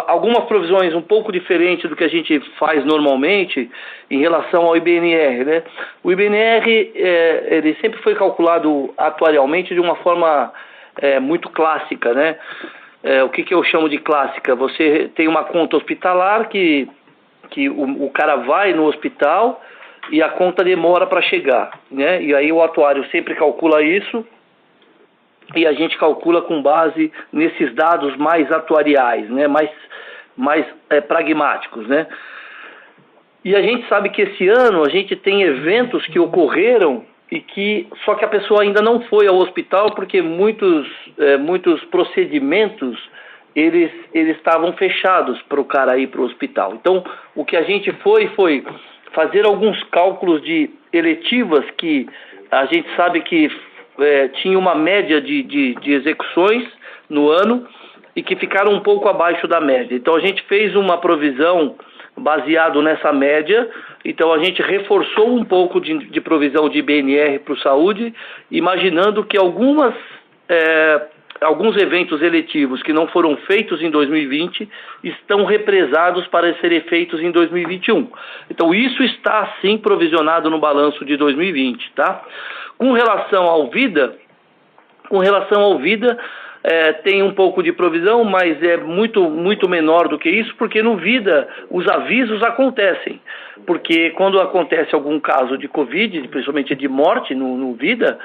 Algumas provisões um pouco diferentes do que a gente faz normalmente em relação ao IBNR, né? O IBNR, ele sempre foi calculado atuarialmente de uma forma muito clássica, né? O que eu chamo de clássica? Você tem uma conta hospitalar que o cara vai no hospital e a conta demora para chegar, né? E aí o atuário sempre calcula isso e a gente calcula com base nesses dados mais atuariais, né? mais pragmáticos, né? E a gente sabe que esse ano a gente tem eventos que ocorreram só que a pessoa ainda não foi ao hospital porque muitos procedimentos eles estavam fechados para o cara ir para o hospital. Então, o que a gente foi fazer alguns cálculos de eletivas que a gente sabe que tinha uma média de execuções no ano e que ficaram um pouco abaixo da média. Então, a gente fez uma provisão baseado nessa média. Então, a gente reforçou um pouco de provisão de IBNR para o saúde, imaginando que alguns eventos eletivos que não foram feitos em 2020 estão represados para serem feitos em 2021. Então, isso está, sim, provisionado no balanço de 2020, tá? Com relação ao Vida, tem um pouco de provisão, mas é muito, muito menor do que isso, porque no Vida os avisos acontecem. Porque quando acontece algum caso de Covid, principalmente de morte no Vida,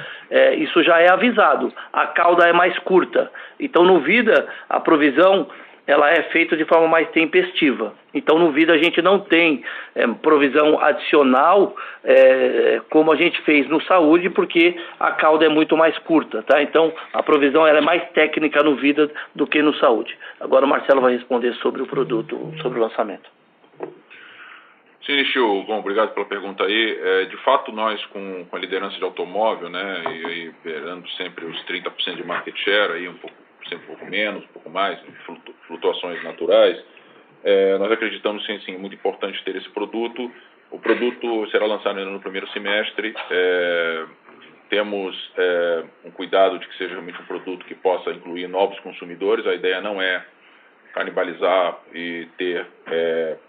isso já é avisado. A cauda é mais curta. Então no Vida a provisão ela é feita de forma mais tempestiva. Então, no Vida, a gente não tem provisão adicional como a gente fez no Saúde, porque a cauda é muito mais curta, tá? Então, a provisão ela é mais técnica no Vida do que no Saúde. Agora, o Marcelo vai responder sobre o produto, sobre o lançamento. Sim, Nishio, bom, obrigado pela pergunta aí. De fato, nós com a liderança de automóvel, né, e aí beirando sempre os 30% de market share, aí sempre um pouco menos, um pouco mais, flutuações naturais, nós acreditamos sim, muito importante ter esse produto. O produto será lançado ainda no primeiro semestre. Temos um cuidado de que seja realmente um produto que possa incluir novos consumidores. A ideia não é canibalizar e ter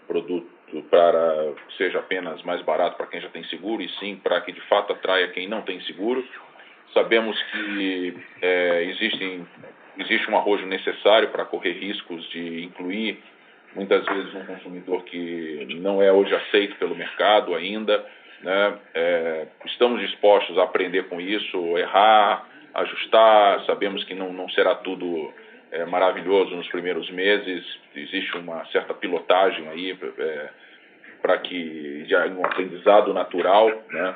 produto para que seja apenas mais barato para quem já tem seguro, e sim para que de fato atraia quem não tem seguro. Sabemos que existe um arrojo necessário para correr riscos de incluir muitas vezes um consumidor que não é hoje aceito pelo mercado ainda, né? Estamos dispostos a aprender com isso, errar, ajustar, sabemos que não será tudo maravilhoso nos primeiros meses, existe uma certa pilotagem aí para que já um aprendizado natural, né?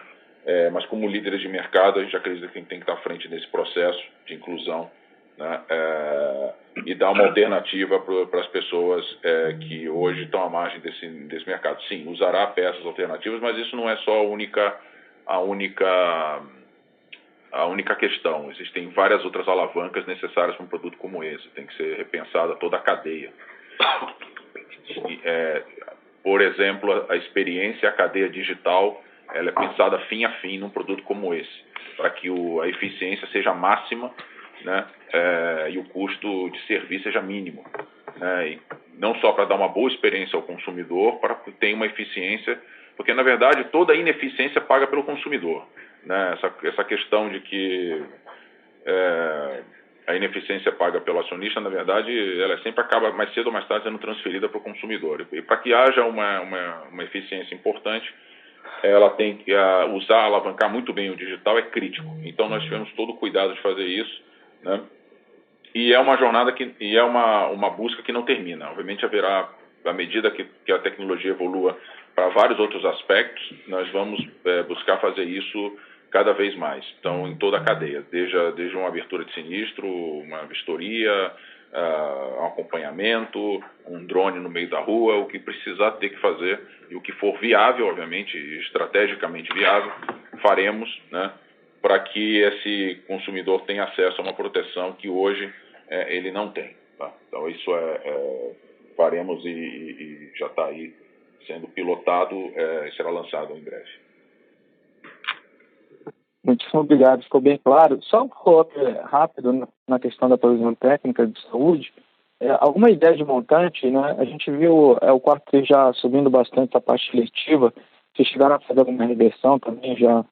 Mas como líderes de mercado, a gente acredita que a gente tem que estar à frente desse processo de inclusão, né? E dar uma alternativa para as pessoas que hoje estão à margem desse mercado. Sim, usará peças alternativas, mas isso não é só a única questão. Existem várias outras alavancas necessárias para um produto como esse. Tem que ser repensada toda a cadeia. Por exemplo, a experiência, a cadeia digital, ela é pensada fim a fim num produto como esse, para que a eficiência seja máxima, né? E o custo de serviço seja mínimo, né? E não só para dar uma boa experiência ao consumidor, para que tenha uma eficiência, porque na verdade toda a ineficiência paga pelo consumidor, né? Essa questão de que a ineficiência paga pelo acionista, na verdade, ela sempre acaba mais cedo ou mais tarde sendo transferida para o consumidor. E para que haja uma eficiência importante, ela tem que alavancar muito bem o digital, é crítico. Então nós tivemos todo o cuidado de fazer isso, né? E é uma jornada e é uma busca que não termina. Obviamente haverá, à medida que a tecnologia evolua para vários outros aspectos, nós vamos buscar fazer isso cada vez mais. Então, em toda a cadeia, desde uma abertura de sinistro, uma vistoria, um acompanhamento, um drone no meio da rua, o que precisar ter que fazer e o que for viável, obviamente, estrategicamente viável, faremos, né, para que esse consumidor tenha acesso a uma proteção que hoje ele não tem. Tá? Então, isso faremos e já está aí sendo pilotado e será lançado em breve. Muitíssimo obrigado, ficou bem claro. Só um follow-up rápido na questão da provisão técnica de saúde. Alguma ideia de montante, né? A gente viu o quarto tri já subindo bastante a parte letiva. Vocês chegaram a fazer alguma reversão também já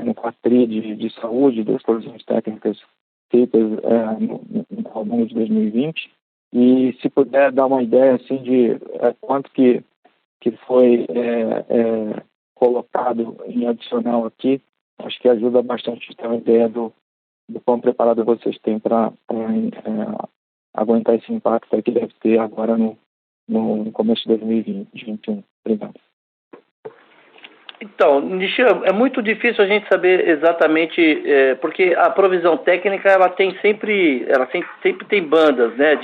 no quarto tri de saúde, das provisões técnicas feitas ao longo de 2020? E se puder dar uma ideia assim, de quanto que foi colocado em adicional aqui, acho que ajuda bastante a ter uma ideia do quão preparado vocês têm para aguentar esse impacto que deve ter agora no começo de 2021. Obrigado. Então, Nishan, é muito difícil a gente saber exatamente, porque a provisão técnica ela sempre tem bandas, né,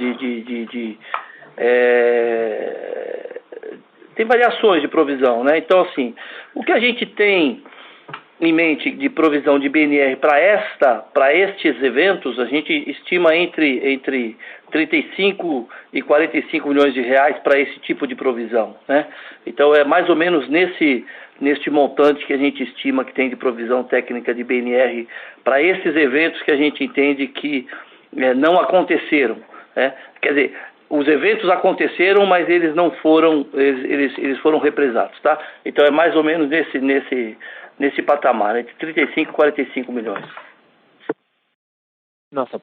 tem variações de provisão, né? Então, assim, o que a gente tem em mente de provisão de BNR para estes eventos, a gente estima entre 35 e 45 milhões de reais para esse tipo de provisão, né? Então é mais ou menos neste montante que a gente estima que tem de provisão técnica de BNR para esses eventos que a gente entende que não aconteceram, né? Quer dizer, os eventos aconteceram, mas eles não foram, eles foram represados, tá? Então é mais ou menos nesse patamar, entre 35 e 45 milhões.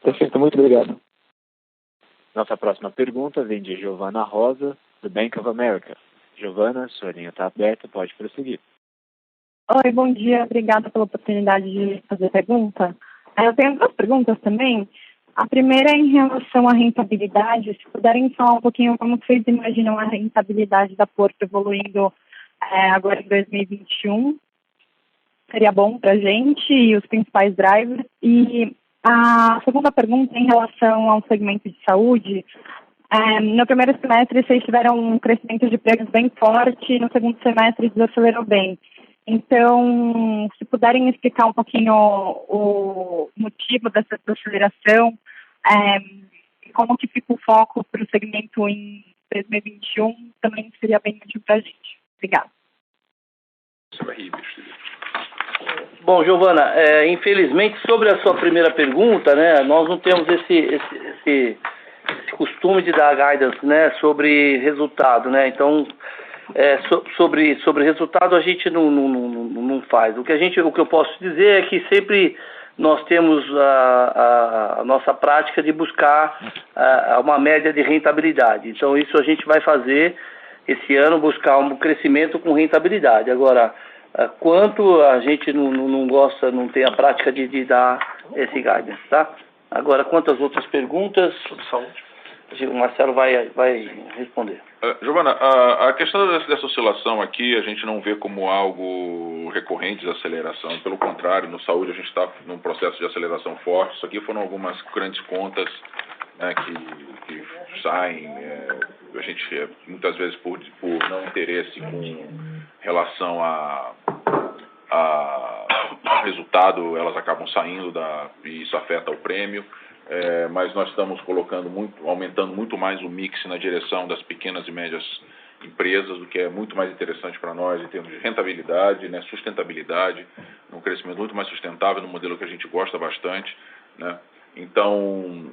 Perfeito, muito obrigado. Nossa próxima pergunta vem de Giovana Rosa, do Bank of America. Giovana, sua linha está aberta, pode prosseguir. Oi, bom dia, obrigada pela oportunidade de fazer pergunta. Eu tenho duas perguntas também. A primeira é em relação à rentabilidade, se puderem falar um pouquinho como vocês imaginam a rentabilidade da Porto evoluindo agora em 2021. Seria bom para a gente e os principais drivers. E a segunda pergunta é em relação ao segmento de saúde. No primeiro semestre, vocês tiveram um crescimento de preços bem forte, no segundo semestre desacelerou bem. Então, se puderem explicar um pouquinho o motivo dessa desaceleração, como que fica o foco para o segmento em 2021, também seria bem útil para a gente. Obrigada. Bom, Giovana, infelizmente, sobre a sua primeira pergunta, né, nós não temos esse costume de dar guidance, né, sobre resultado, né, então, sobre resultado a gente não faz. O que eu posso dizer é que sempre nós temos a nossa prática de buscar uma média de rentabilidade. Então, isso a gente vai fazer esse ano, buscar um crescimento com rentabilidade. Agora, quanto a gente não gosta, não tem a prática de dar esse guidance, tá? Agora, quanto às outras perguntas, o Marcelo vai responder. Giovana, a questão dessa oscilação aqui, a gente não vê como algo recorrente de aceleração. Pelo contrário, no saúde a gente está num processo de aceleração forte. Isso aqui foram algumas grandes contas, né, que saem, a gente, muitas vezes por não interesse com relação ao resultado, elas acabam saindo e isso afeta o prêmio. Mas nós estamos aumentando muito mais o mix na direção das pequenas e médias empresas, o que é muito mais interessante para nós em termos de rentabilidade, né, sustentabilidade, um crescimento muito mais sustentável, no modelo que a gente gosta bastante, né? Então,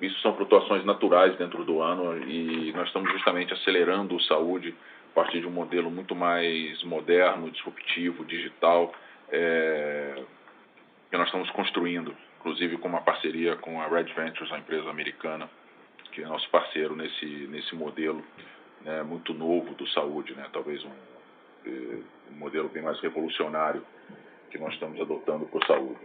isso são flutuações naturais dentro do ano e nós estamos justamente acelerando o saúde a partir de um modelo muito mais moderno, disruptivo, digital, que nós estamos construindo, inclusive com uma parceria com a Red Ventures, a empresa americana, que é nosso parceiro nesse modelo, né, muito novo do saúde, né, talvez um modelo bem mais revolucionário que nós estamos adotando para a saúde.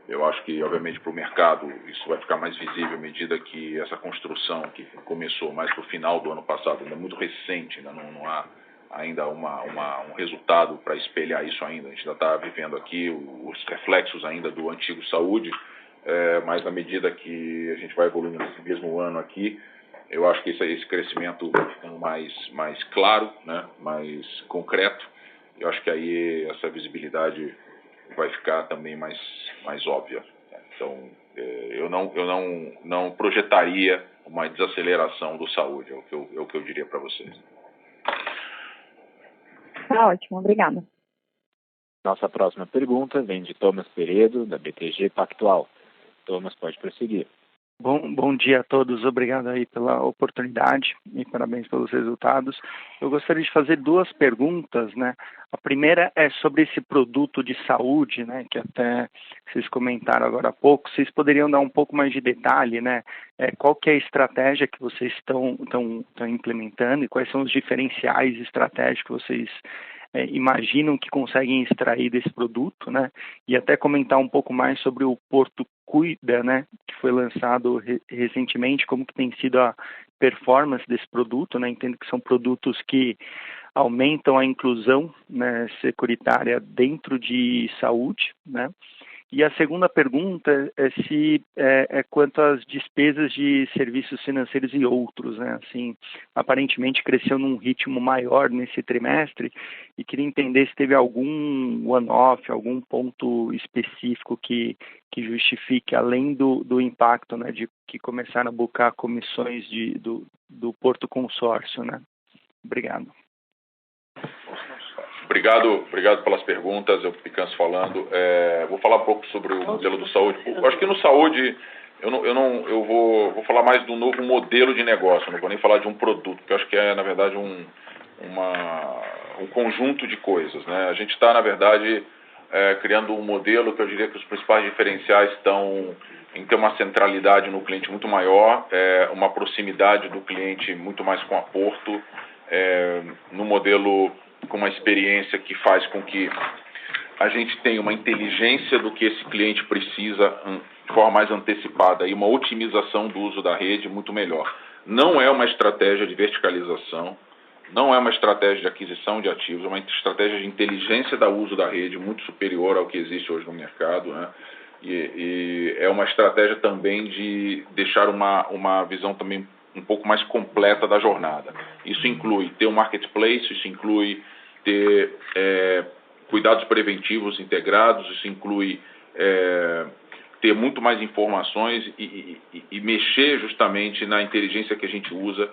Eu acho que, obviamente, para o mercado isso vai ficar mais visível à medida que essa construção, que começou mais para o final do ano passado, ainda é muito recente, ainda não há ainda um resultado para espelhar isso ainda. A gente ainda está vivendo aqui os reflexos ainda do antigo saúde, mas à medida que a gente vai evoluindo nesse mesmo ano aqui, eu acho que esse crescimento vai ficando mais claro, né, mais concreto. Eu acho que aí essa visibilidade vai ficar também mais óbvia. Então, eu não projetaria uma desaceleração do saúde, é o que eu diria para vocês. Tá ótimo, obrigada. Nossa próxima pergunta vem de Thomas Peredo, da BTG Pactual. Thomas, pode prosseguir. Bom dia a todos, obrigado aí pela oportunidade e parabéns pelos resultados. Eu gostaria de fazer duas perguntas, né? A primeira é sobre esse produto de saúde, né? Que até vocês comentaram agora há pouco. Vocês poderiam dar um pouco mais de detalhe, né? Qual que é a estratégia que vocês estão implementando e quais são os diferenciais estratégicos que vocês imaginam que conseguem extrair desse produto, né? E até comentar um pouco mais sobre o Porto Cuida, né? Que foi lançado recentemente, como que tem sido a performance desse produto, né? Entendo que são produtos que aumentam a inclusão, né, securitária dentro de saúde, né? E a segunda pergunta é quanto às despesas de serviços financeiros e outros, né? Assim, aparentemente cresceu num ritmo maior nesse trimestre e queria entender se teve algum one-off, algum ponto específico que justifique, além do impacto, né, de que começaram a buscar comissões do Porto Consórcio, né? Obrigado. Obrigado pelas perguntas. Eu Picanço falando. Vou falar um pouco sobre o modelo do saúde. Eu acho que no saúde eu vou falar mais do novo modelo de negócio. Não vou nem falar de um produto, porque eu acho que na verdade um conjunto de coisas, né? A gente está, na verdade, criando um modelo que eu diria que os principais diferenciais estão em ter uma centralidade no cliente muito maior, uma proximidade do cliente muito mais com a Porto, no modelo com uma experiência que faz com que a gente tenha uma inteligência do que esse cliente precisa de forma mais antecipada e uma otimização do uso da rede muito melhor. Não é uma estratégia de verticalização, não é uma estratégia de aquisição de ativos, é uma estratégia de inteligência do uso da rede muito superior ao que existe hoje no mercado, né? E é uma estratégia também de deixar uma visão também um pouco mais completa da jornada. Isso inclui ter um marketplace, isso inclui ter cuidados preventivos integrados, isso inclui ter muito mais informações e mexer justamente na inteligência que a gente usa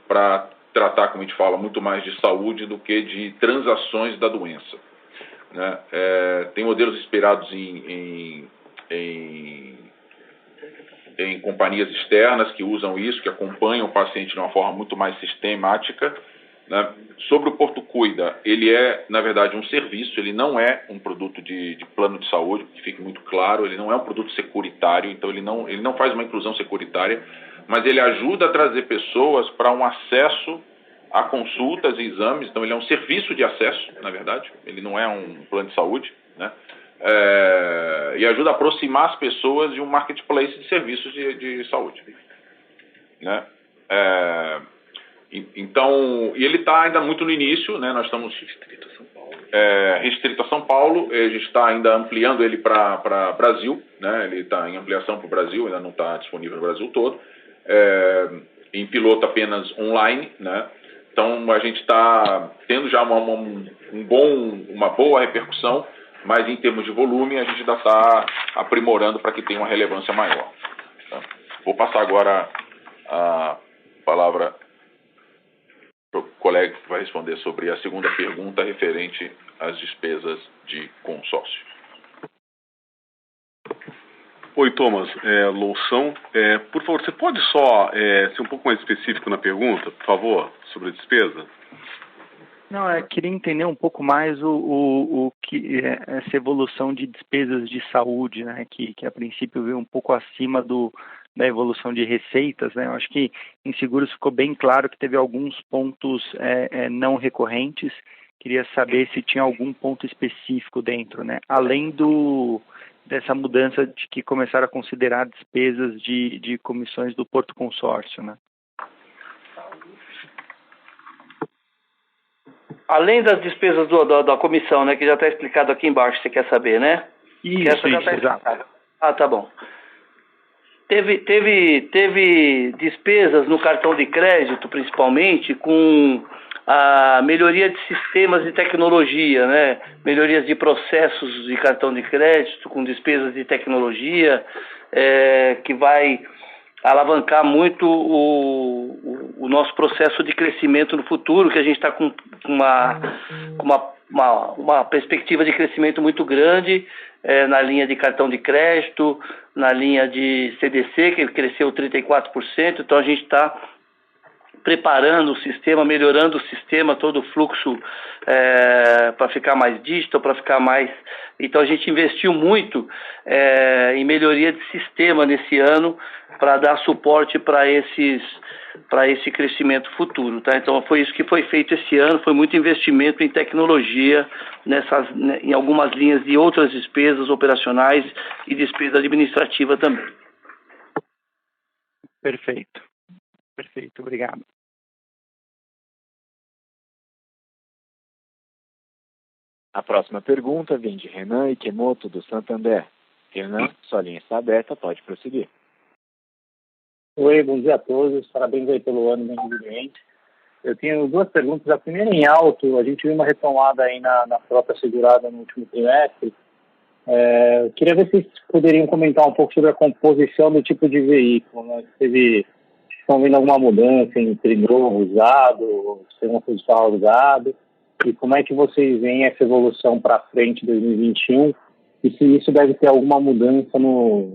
para tratar, como a gente fala, muito mais de saúde do que de transações da doença, né? Tem modelos inspirados em companhias externas que usam isso, que acompanham o paciente de uma forma muito mais sistemática né? Sobre o Porto Cuida, ele é, na verdade, um serviço, ele não é um produto de plano de saúde, que fique muito claro, ele não é um produto securitário, então ele não faz uma inclusão securitária, mas ele ajuda a trazer pessoas para um acesso a consultas e exames, então ele é um serviço de acesso, na verdade, ele não é um plano de saúde, né? E ajuda a aproximar as pessoas de um marketplace de serviços de saúde, né? Então, e ele está ainda muito no início, né? Nós estamos restrito a São Paulo, a gente está ainda ampliando ele para Brasil, né? Ele está em ampliação para o Brasil, ainda não está disponível no Brasil todo, em piloto apenas online, né? Então a gente está tendo já uma boa repercussão, mas em termos de volume a gente ainda está aprimorando para que tenha uma relevância maior. Tá? Vou passar agora a palavra para o colega que vai responder sobre a segunda pergunta referente às despesas de consórcio. Oi, Thomas, Loução. Por favor, você pode só ser um pouco mais específico na pergunta, por favor, sobre a despesa? Não, eu queria entender um pouco mais o que essa evolução de despesas de saúde, né, que a princípio veio um pouco acima da evolução de receitas, né? Eu acho que em seguros ficou bem claro que teve alguns pontos não recorrentes. Queria saber se tinha algum ponto específico dentro, né? Além dessa mudança de que começaram a considerar despesas de comissões do Porto Consórcio, né? Além das despesas da comissão, né, que já está explicado aqui embaixo, você quer saber, né? Isso, exato. Ah, tá bom. Teve despesas no cartão de crédito, principalmente, com a melhoria de sistemas de tecnologia, né? Melhorias de processos de cartão de crédito, com despesas de tecnologia, que vai alavancar muito o nosso processo de crescimento no futuro, que a gente está com uma perspectiva de crescimento muito grande na linha de cartão de crédito, na linha de CDC, que cresceu 34%, então a gente está preparando o sistema, melhorando o sistema, todo o fluxo para ficar mais digital, para ficar mais... Então a gente investiu muito em melhoria de sistema nesse ano para dar suporte para esse crescimento futuro, tá? Então foi isso que foi feito esse ano, foi muito investimento em tecnologia em algumas linhas de outras despesas operacionais e despesa administrativa também. Perfeito, obrigado. A próxima pergunta vem de Renan Ikemoto, do Santander. Renan, sua linha está aberta, pode prosseguir. Oi, bom dia a todos. Parabéns aí pelo ano, bem evidente. Eu tenho duas perguntas. A primeira, em alto, a gente viu uma retomada aí na frota segurada no último trimestre. Eu queria ver se vocês poderiam comentar um pouco sobre a composição do tipo de veículo, né? Estão vendo alguma mudança entre novo, usado, segundo de carro usado? E como é que vocês veem essa evolução para frente em 2021 e se isso deve ter alguma mudança no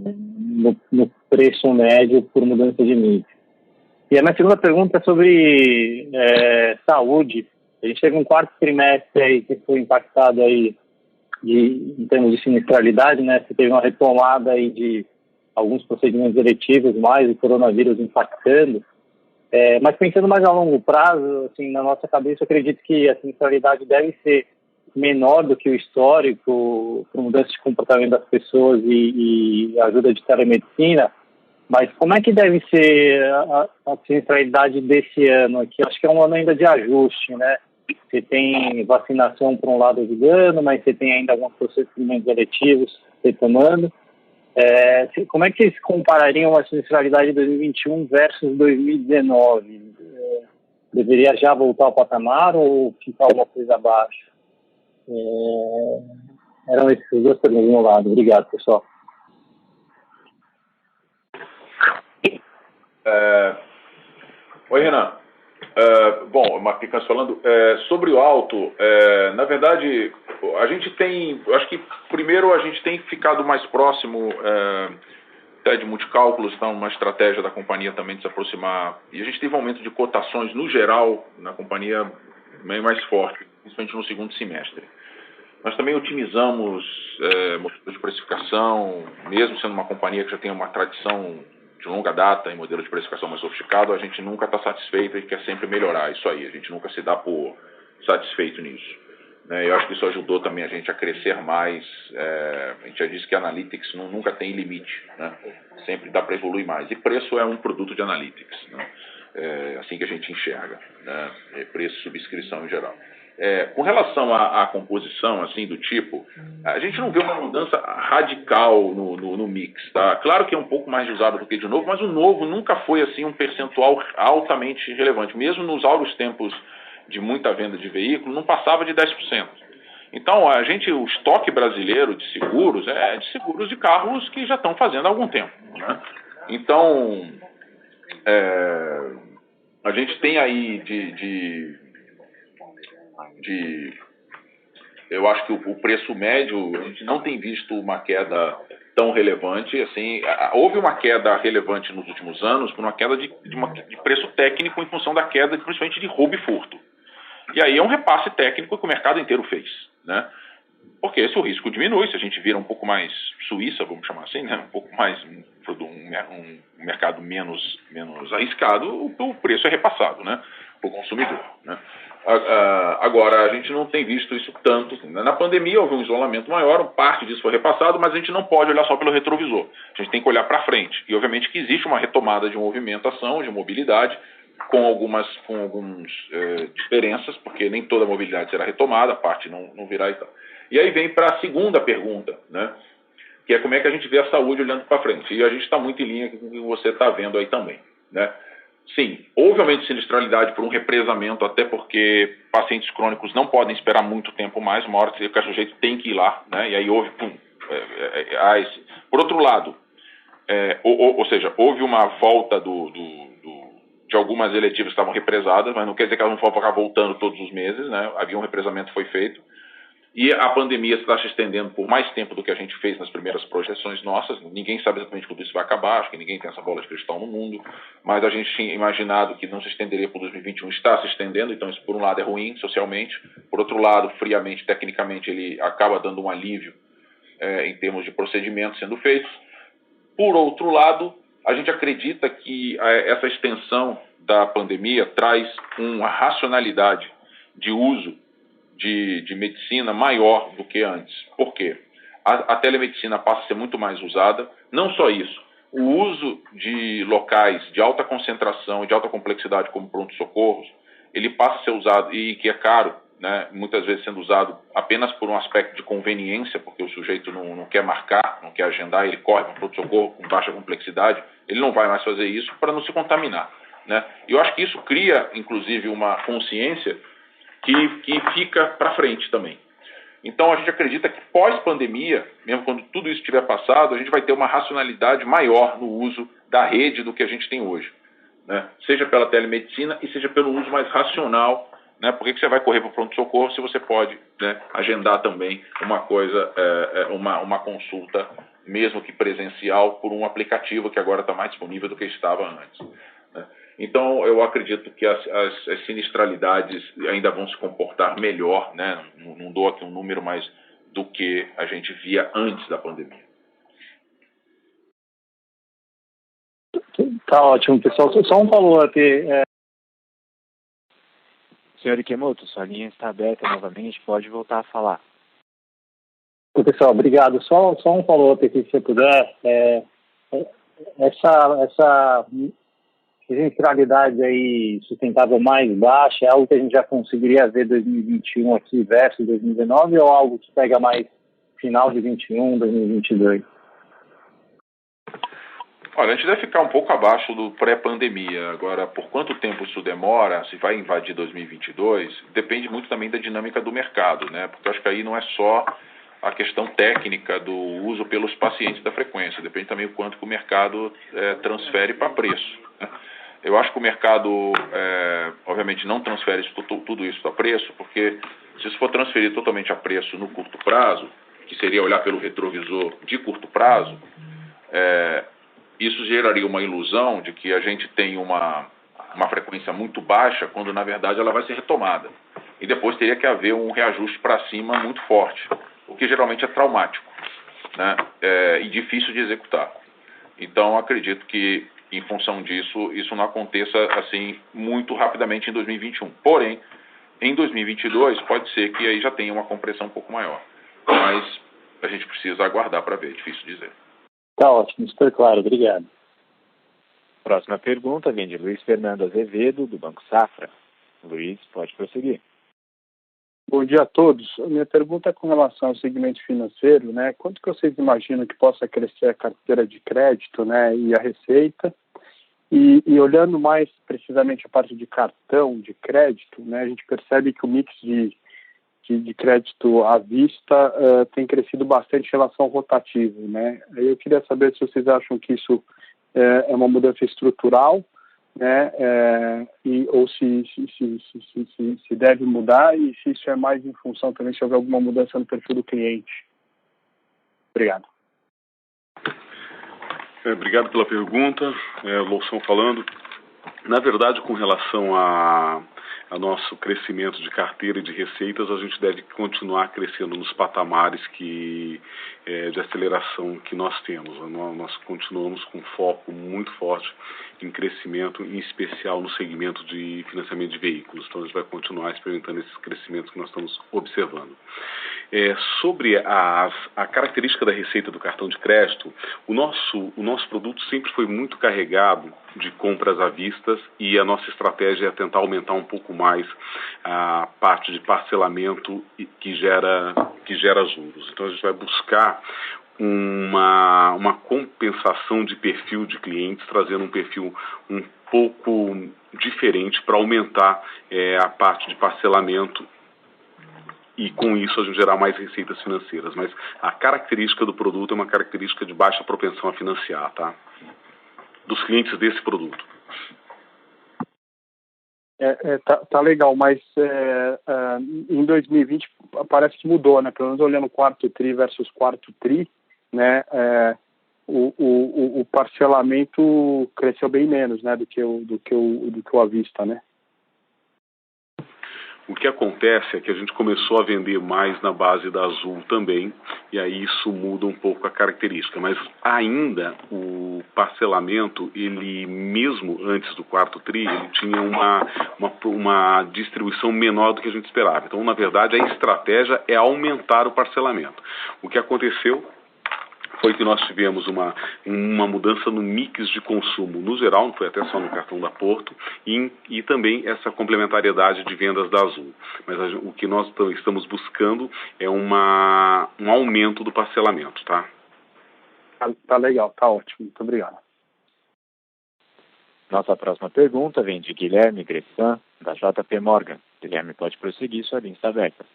preço médio por mudança de nível. E a minha segunda pergunta é sobre saúde. A gente teve um quarto trimestre aí que foi impactado aí em termos de sinistralidade, né? Você teve uma retomada aí de alguns procedimentos eletivos, mais o coronavírus impactando. Mas pensando mais a longo prazo, assim, na nossa cabeça, eu acredito que a sinistralidade deve ser menor do que o histórico, por mudança de comportamento das pessoas e ajuda de telemedicina. Mas como é que deve ser a sinistralidade desse ano aqui? Acho que é um ano ainda de ajuste, né? Você tem vacinação por um lado ajudando, mas você tem ainda alguns procedimentos eletivos retomando. Como é que vocês comparariam a sinistralidade de 2021 versus 2019? Deveria já voltar ao patamar ou ficar alguma coisa abaixo? Eram essas duas perguntas do meu lado. Obrigado, pessoal. Oi, Renan. Bom, Marquinhos falando sobre o auto. Na verdade, a gente tem, acho que primeiro a gente tem ficado mais próximo TED Multicálculos, está uma estratégia da companhia também de se aproximar. E a gente teve um aumento de cotações, no geral, na companhia bem mais forte, principalmente no segundo semestre. Nós também otimizamos modelos de precificação, mesmo sendo uma companhia que já tem uma tradição de longa data em modelo de precificação mais sofisticado, a gente nunca está satisfeito e quer sempre melhorar isso aí. A gente nunca se dá por satisfeito nisso. Eu acho que isso ajudou também a gente a crescer mais. A gente já disse que Analytics nunca tem limite, né? Sempre dá para evoluir mais. E preço é um produto de Analytics, né? É assim que a gente enxerga, né? Preço e subscrição em geral. Com relação à composição, assim, do tipo, a gente não vê uma mudança radical no mix, tá? Claro que é um pouco mais usado do que de novo, mas o novo nunca foi, assim, um percentual altamente relevante. Mesmo nos áureos tempos de muita venda de veículo, não passava de 10%. Então, o estoque brasileiro de seguros é de seguros de carros que já estão fazendo há algum tempo, né? Então, a gente tem aí eu acho que o preço médio, a gente não tem visto uma queda tão relevante, assim, houve uma queda relevante nos últimos anos por uma queda de preço técnico em função da queda, principalmente de roubo e furto. E aí é um repasse técnico que o mercado inteiro fez, né? Porque se o risco diminui, se a gente vira um pouco mais Suíça, vamos chamar assim, né? Um pouco mais um mercado menos arriscado, o preço é repassado, né? Para o consumidor, né? Agora, a gente não tem visto isso tanto. Na pandemia houve um isolamento maior, parte disso foi repassado, mas a gente não pode olhar só pelo retrovisor. A gente tem que olhar para frente. E obviamente que existe uma retomada de movimentação, de mobilidade, com algumas diferenças, porque nem toda a mobilidade será retomada, a parte não virá e tal. E aí vem para a segunda pergunta, né? Que é como é que a gente vê a saúde olhando para frente. E a gente está muito em linha com o que você está vendo aí também, né? Sim, houve aumento de sinistralidade por um represamento, até porque pacientes crônicos não podem esperar muito tempo mais, uma hora que o sujeito tem que ir lá, né? E aí houve, Por outro lado, ou seja, houve uma volta de algumas eletivas que estavam represadas, mas não quer dizer que elas não vão ficar voltando todos os meses, né? Havia um represamento que foi feito. E a pandemia está se estendendo por mais tempo do que a gente fez nas primeiras projeções nossas. Ninguém sabe exatamente quando isso vai acabar, acho que ninguém tem essa bola de cristal no mundo, mas a gente tinha imaginado que não se estenderia por 2021, está se estendendo, então isso por um lado é ruim socialmente, por outro lado, friamente, tecnicamente, ele acaba dando um alívio em termos de procedimentos sendo feitos. Por outro lado, a gente acredita que essa extensão da pandemia traz uma racionalidade de uso de medicina maior do que antes. Por quê? A telemedicina passa a ser muito mais usada. Não só isso, o uso de locais de alta concentração e de alta complexidade como pronto-socorros, ele passa a ser usado, e que é caro, né, muitas vezes sendo usado apenas por um aspecto de conveniência, porque o sujeito não quer marcar, não quer agendar, ele corre para um pronto-socorro com baixa complexidade, ele não vai mais fazer isso para não se contaminar, né? E eu acho que isso cria, inclusive, uma consciência que fica para frente também. Então a gente acredita que pós-pandemia, mesmo quando tudo isso tiver passado, a gente vai ter uma racionalidade maior no uso da rede do que a gente tem hoje, né? Seja pela telemedicina e seja pelo uso mais racional, né? Por que você vai correr para o pronto-socorro se você pode, né, agendar também uma coisa, uma consulta, mesmo que presencial, por um aplicativo que agora está mais disponível do que estava antes, né? Então, eu acredito que as sinistralidades ainda vão se comportar melhor, né? Não dou aqui um número, mas do que a gente via antes da pandemia. Tá ótimo, pessoal. Só um follow-up. Senhor Ikemoto, sua linha está aberta novamente, pode voltar a falar. Pessoal, obrigado. Só um follow-up aqui, se você puder. Essa sinistralidade aí sustentável mais baixa é algo que a gente já conseguiria ver 2021 aqui versus 2019 ou algo que pega mais final de 2021, 2022? Olha, a gente deve ficar um pouco abaixo do pré-pandemia. Agora, por quanto tempo isso demora, se vai invadir 2022, depende muito também da dinâmica do mercado, né? Porque eu acho que aí não é só a questão técnica do uso pelos pacientes da frequência, depende também do quanto que o mercado transfere para preço, né? Eu acho que o mercado, obviamente, não transfere tudo isso a preço, porque se isso for transferido totalmente a preço no curto prazo, que seria olhar pelo retrovisor de curto prazo, isso geraria uma ilusão de que a gente tem uma frequência muito baixa, quando na verdade ela vai ser retomada. E depois teria que haver um reajuste para cima muito forte, o que geralmente é traumático, né? E difícil de executar. Então, acredito que, em função disso, isso não aconteça assim muito rapidamente em 2021. Porém, em 2022, pode ser que aí já tenha uma compressão um pouco maior. Mas a gente precisa aguardar para ver, difícil dizer. Tá ótimo, super claro, obrigado. Próxima pergunta vem de Luiz Fernando Azevedo, do Banco Safra. Luiz, pode prosseguir. Bom dia a todos. Minha pergunta é com relação ao segmento financeiro, né? Quanto que vocês imaginam que possa crescer a carteira de crédito, né, e a receita? E olhando mais precisamente a parte de cartão de crédito, né, a gente percebe que o mix de crédito à vista tem crescido bastante em relação ao rotativo, né? Eu queria saber se vocês acham que isso é uma mudança estrutural, né, ou se deve mudar, e se isso é mais em função também se houver alguma mudança no perfil do cliente. Obrigado. Obrigado pela pergunta. Loução falando. Na verdade, com relação a nosso crescimento de carteira e de receitas, a gente deve continuar crescendo nos patamares de aceleração que nós temos. Nós continuamos com foco muito forte em crescimento, em especial no segmento de financiamento de veículos. Então, a gente vai continuar experimentando esses crescimentos que nós estamos observando. Sobre a característica da receita do cartão de crédito, o nosso produto sempre foi muito carregado de compras à vista, e a nossa estratégia é tentar aumentar um pouco mais a parte de parcelamento que gera juros. Então, a gente vai buscar uma compensação de perfil de clientes, trazendo um perfil um pouco diferente para aumentar a parte de parcelamento, e com isso a gente gerar mais receitas financeiras. Mas a característica do produto é uma característica de baixa propensão a financiar, tá? Dos clientes desse produto. Tá legal, mas em 2020 parece que mudou, né? Pelo menos olhando quarto tri versus quarto tri, né? O parcelamento cresceu bem menos, né? Do que o à vista, né? O que acontece é que a gente começou a vender mais na base da Azul também, e aí isso muda um pouco a característica. Mas ainda o parcelamento, ele mesmo antes do quarto tri, ele tinha uma distribuição menor do que a gente esperava. Então, na verdade, a estratégia é aumentar o parcelamento. O que aconteceu foi que nós tivemos uma mudança no mix de consumo no geral, não foi até só no cartão da Porto, e também essa complementariedade de vendas da Azul. Mas o que nós estamos buscando é um aumento do parcelamento, tá? Tá legal, tá ótimo, muito obrigado. Nossa próxima pergunta vem de Guilherme Gressan, da JP Morgan. Guilherme, pode prosseguir, sua linha está aberta.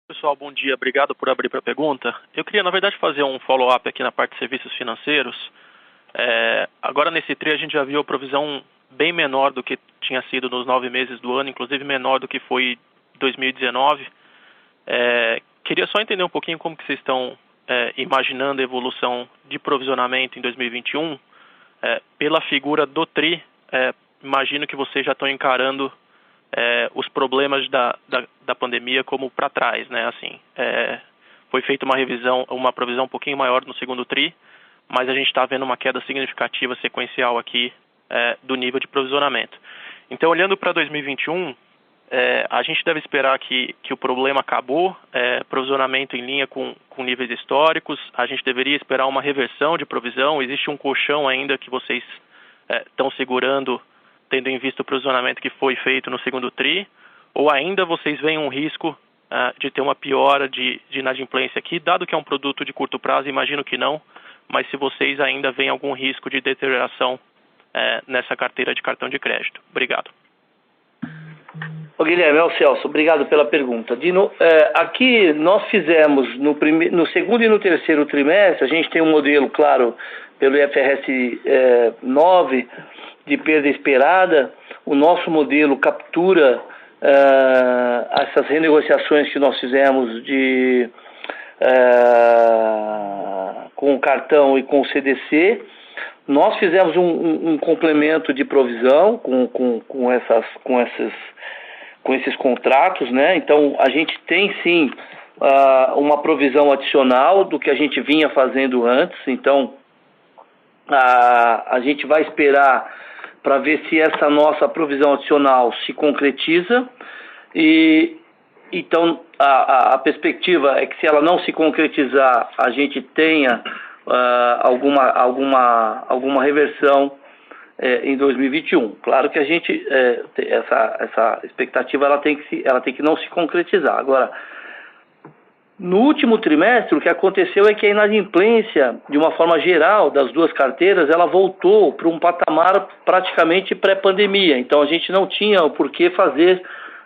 Pessoal, bom dia. Obrigado por abrir para a pergunta. Eu queria, na verdade, fazer um follow-up aqui na parte de serviços financeiros. Agora, nesse TRI, a gente já viu a provisão bem menor do que tinha sido nos 9 meses do ano, inclusive menor do que foi 2019. Queria só entender um pouquinho como que vocês estão imaginando a evolução de provisionamento em 2021. Pela figura do TRI, imagino que vocês já estão encarando os problemas da pandemia como para trás, né? Assim, foi feita uma provisão um pouquinho maior no segundo TRI, mas a gente está vendo uma queda significativa sequencial aqui do nível de provisionamento. Então, olhando para 2021, a gente deve esperar que o problema acabou, provisionamento em linha com níveis históricos, a gente deveria esperar uma reversão de provisão, existe um colchão ainda que vocês estão segurando, tendo em vista o provisionamento que foi feito no segundo TRI, ou ainda vocês veem um risco de ter uma piora de inadimplência aqui, dado que é um produto de curto prazo, imagino que não, mas se vocês ainda veem algum risco de deterioração nessa carteira de cartão de crédito. Obrigado. Guilherme, é o Celso, obrigado pela pergunta. Aqui nós fizemos no segundo e no terceiro trimestre, a gente tem um modelo, claro, pelo IFRS 9, de perda esperada. O nosso modelo captura essas renegociações que nós fizemos com o cartão e com o CDC, Nós fizemos um complemento de provisão com esses contratos, né? Então, a gente tem sim uma provisão adicional do que a gente vinha fazendo antes. Então, a gente vai esperar para ver se essa nossa provisão adicional se concretiza. E então a perspectiva é que, se ela não se concretizar, a gente tenha alguma reversão em 2021. Claro que a gente essa expectativa ela tem que não se concretizar. Agora, no último trimestre, o que aconteceu é que a inadimplência, de uma forma geral, das duas carteiras, ela voltou para um patamar praticamente pré-pandemia. Então, a gente não tinha o porquê fazer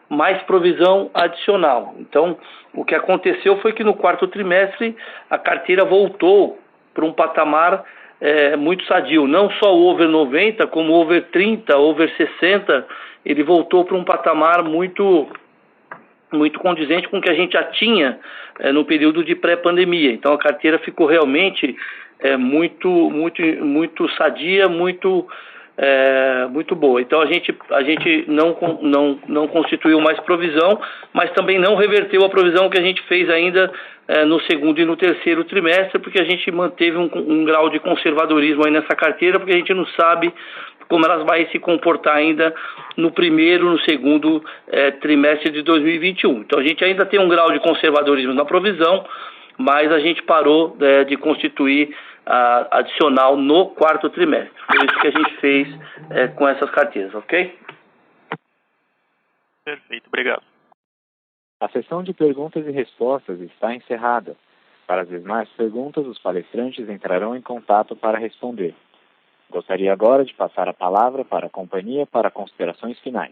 mais provisão adicional. Então, o que aconteceu foi que no quarto trimestre a carteira voltou para um patamar muito sadio. Não só o over 90, como o over 30, over 60, ele voltou para um patamar muito condizente com o que a gente já tinha no período de pré-pandemia. Então, a carteira ficou realmente muito sadia, muito boa. Então, a gente não constituiu mais provisão, mas também não reverteu a provisão que a gente fez ainda no segundo e no terceiro trimestre, porque a gente manteve um grau de conservadorismo aí nessa carteira, porque a gente não sabe como elas vai se comportar ainda no primeiro, no segundo trimestre de 2021. Então, a gente ainda tem um grau de conservadorismo na provisão, mas a gente parou de constituir adicional no quarto trimestre. Foi isso que a gente fez com essas carteiras, ok? Perfeito, obrigado. A sessão de perguntas e respostas está encerrada. Para as demais perguntas, os palestrantes entrarão em contato para responder. Gostaria agora de passar a palavra para a companhia para considerações finais.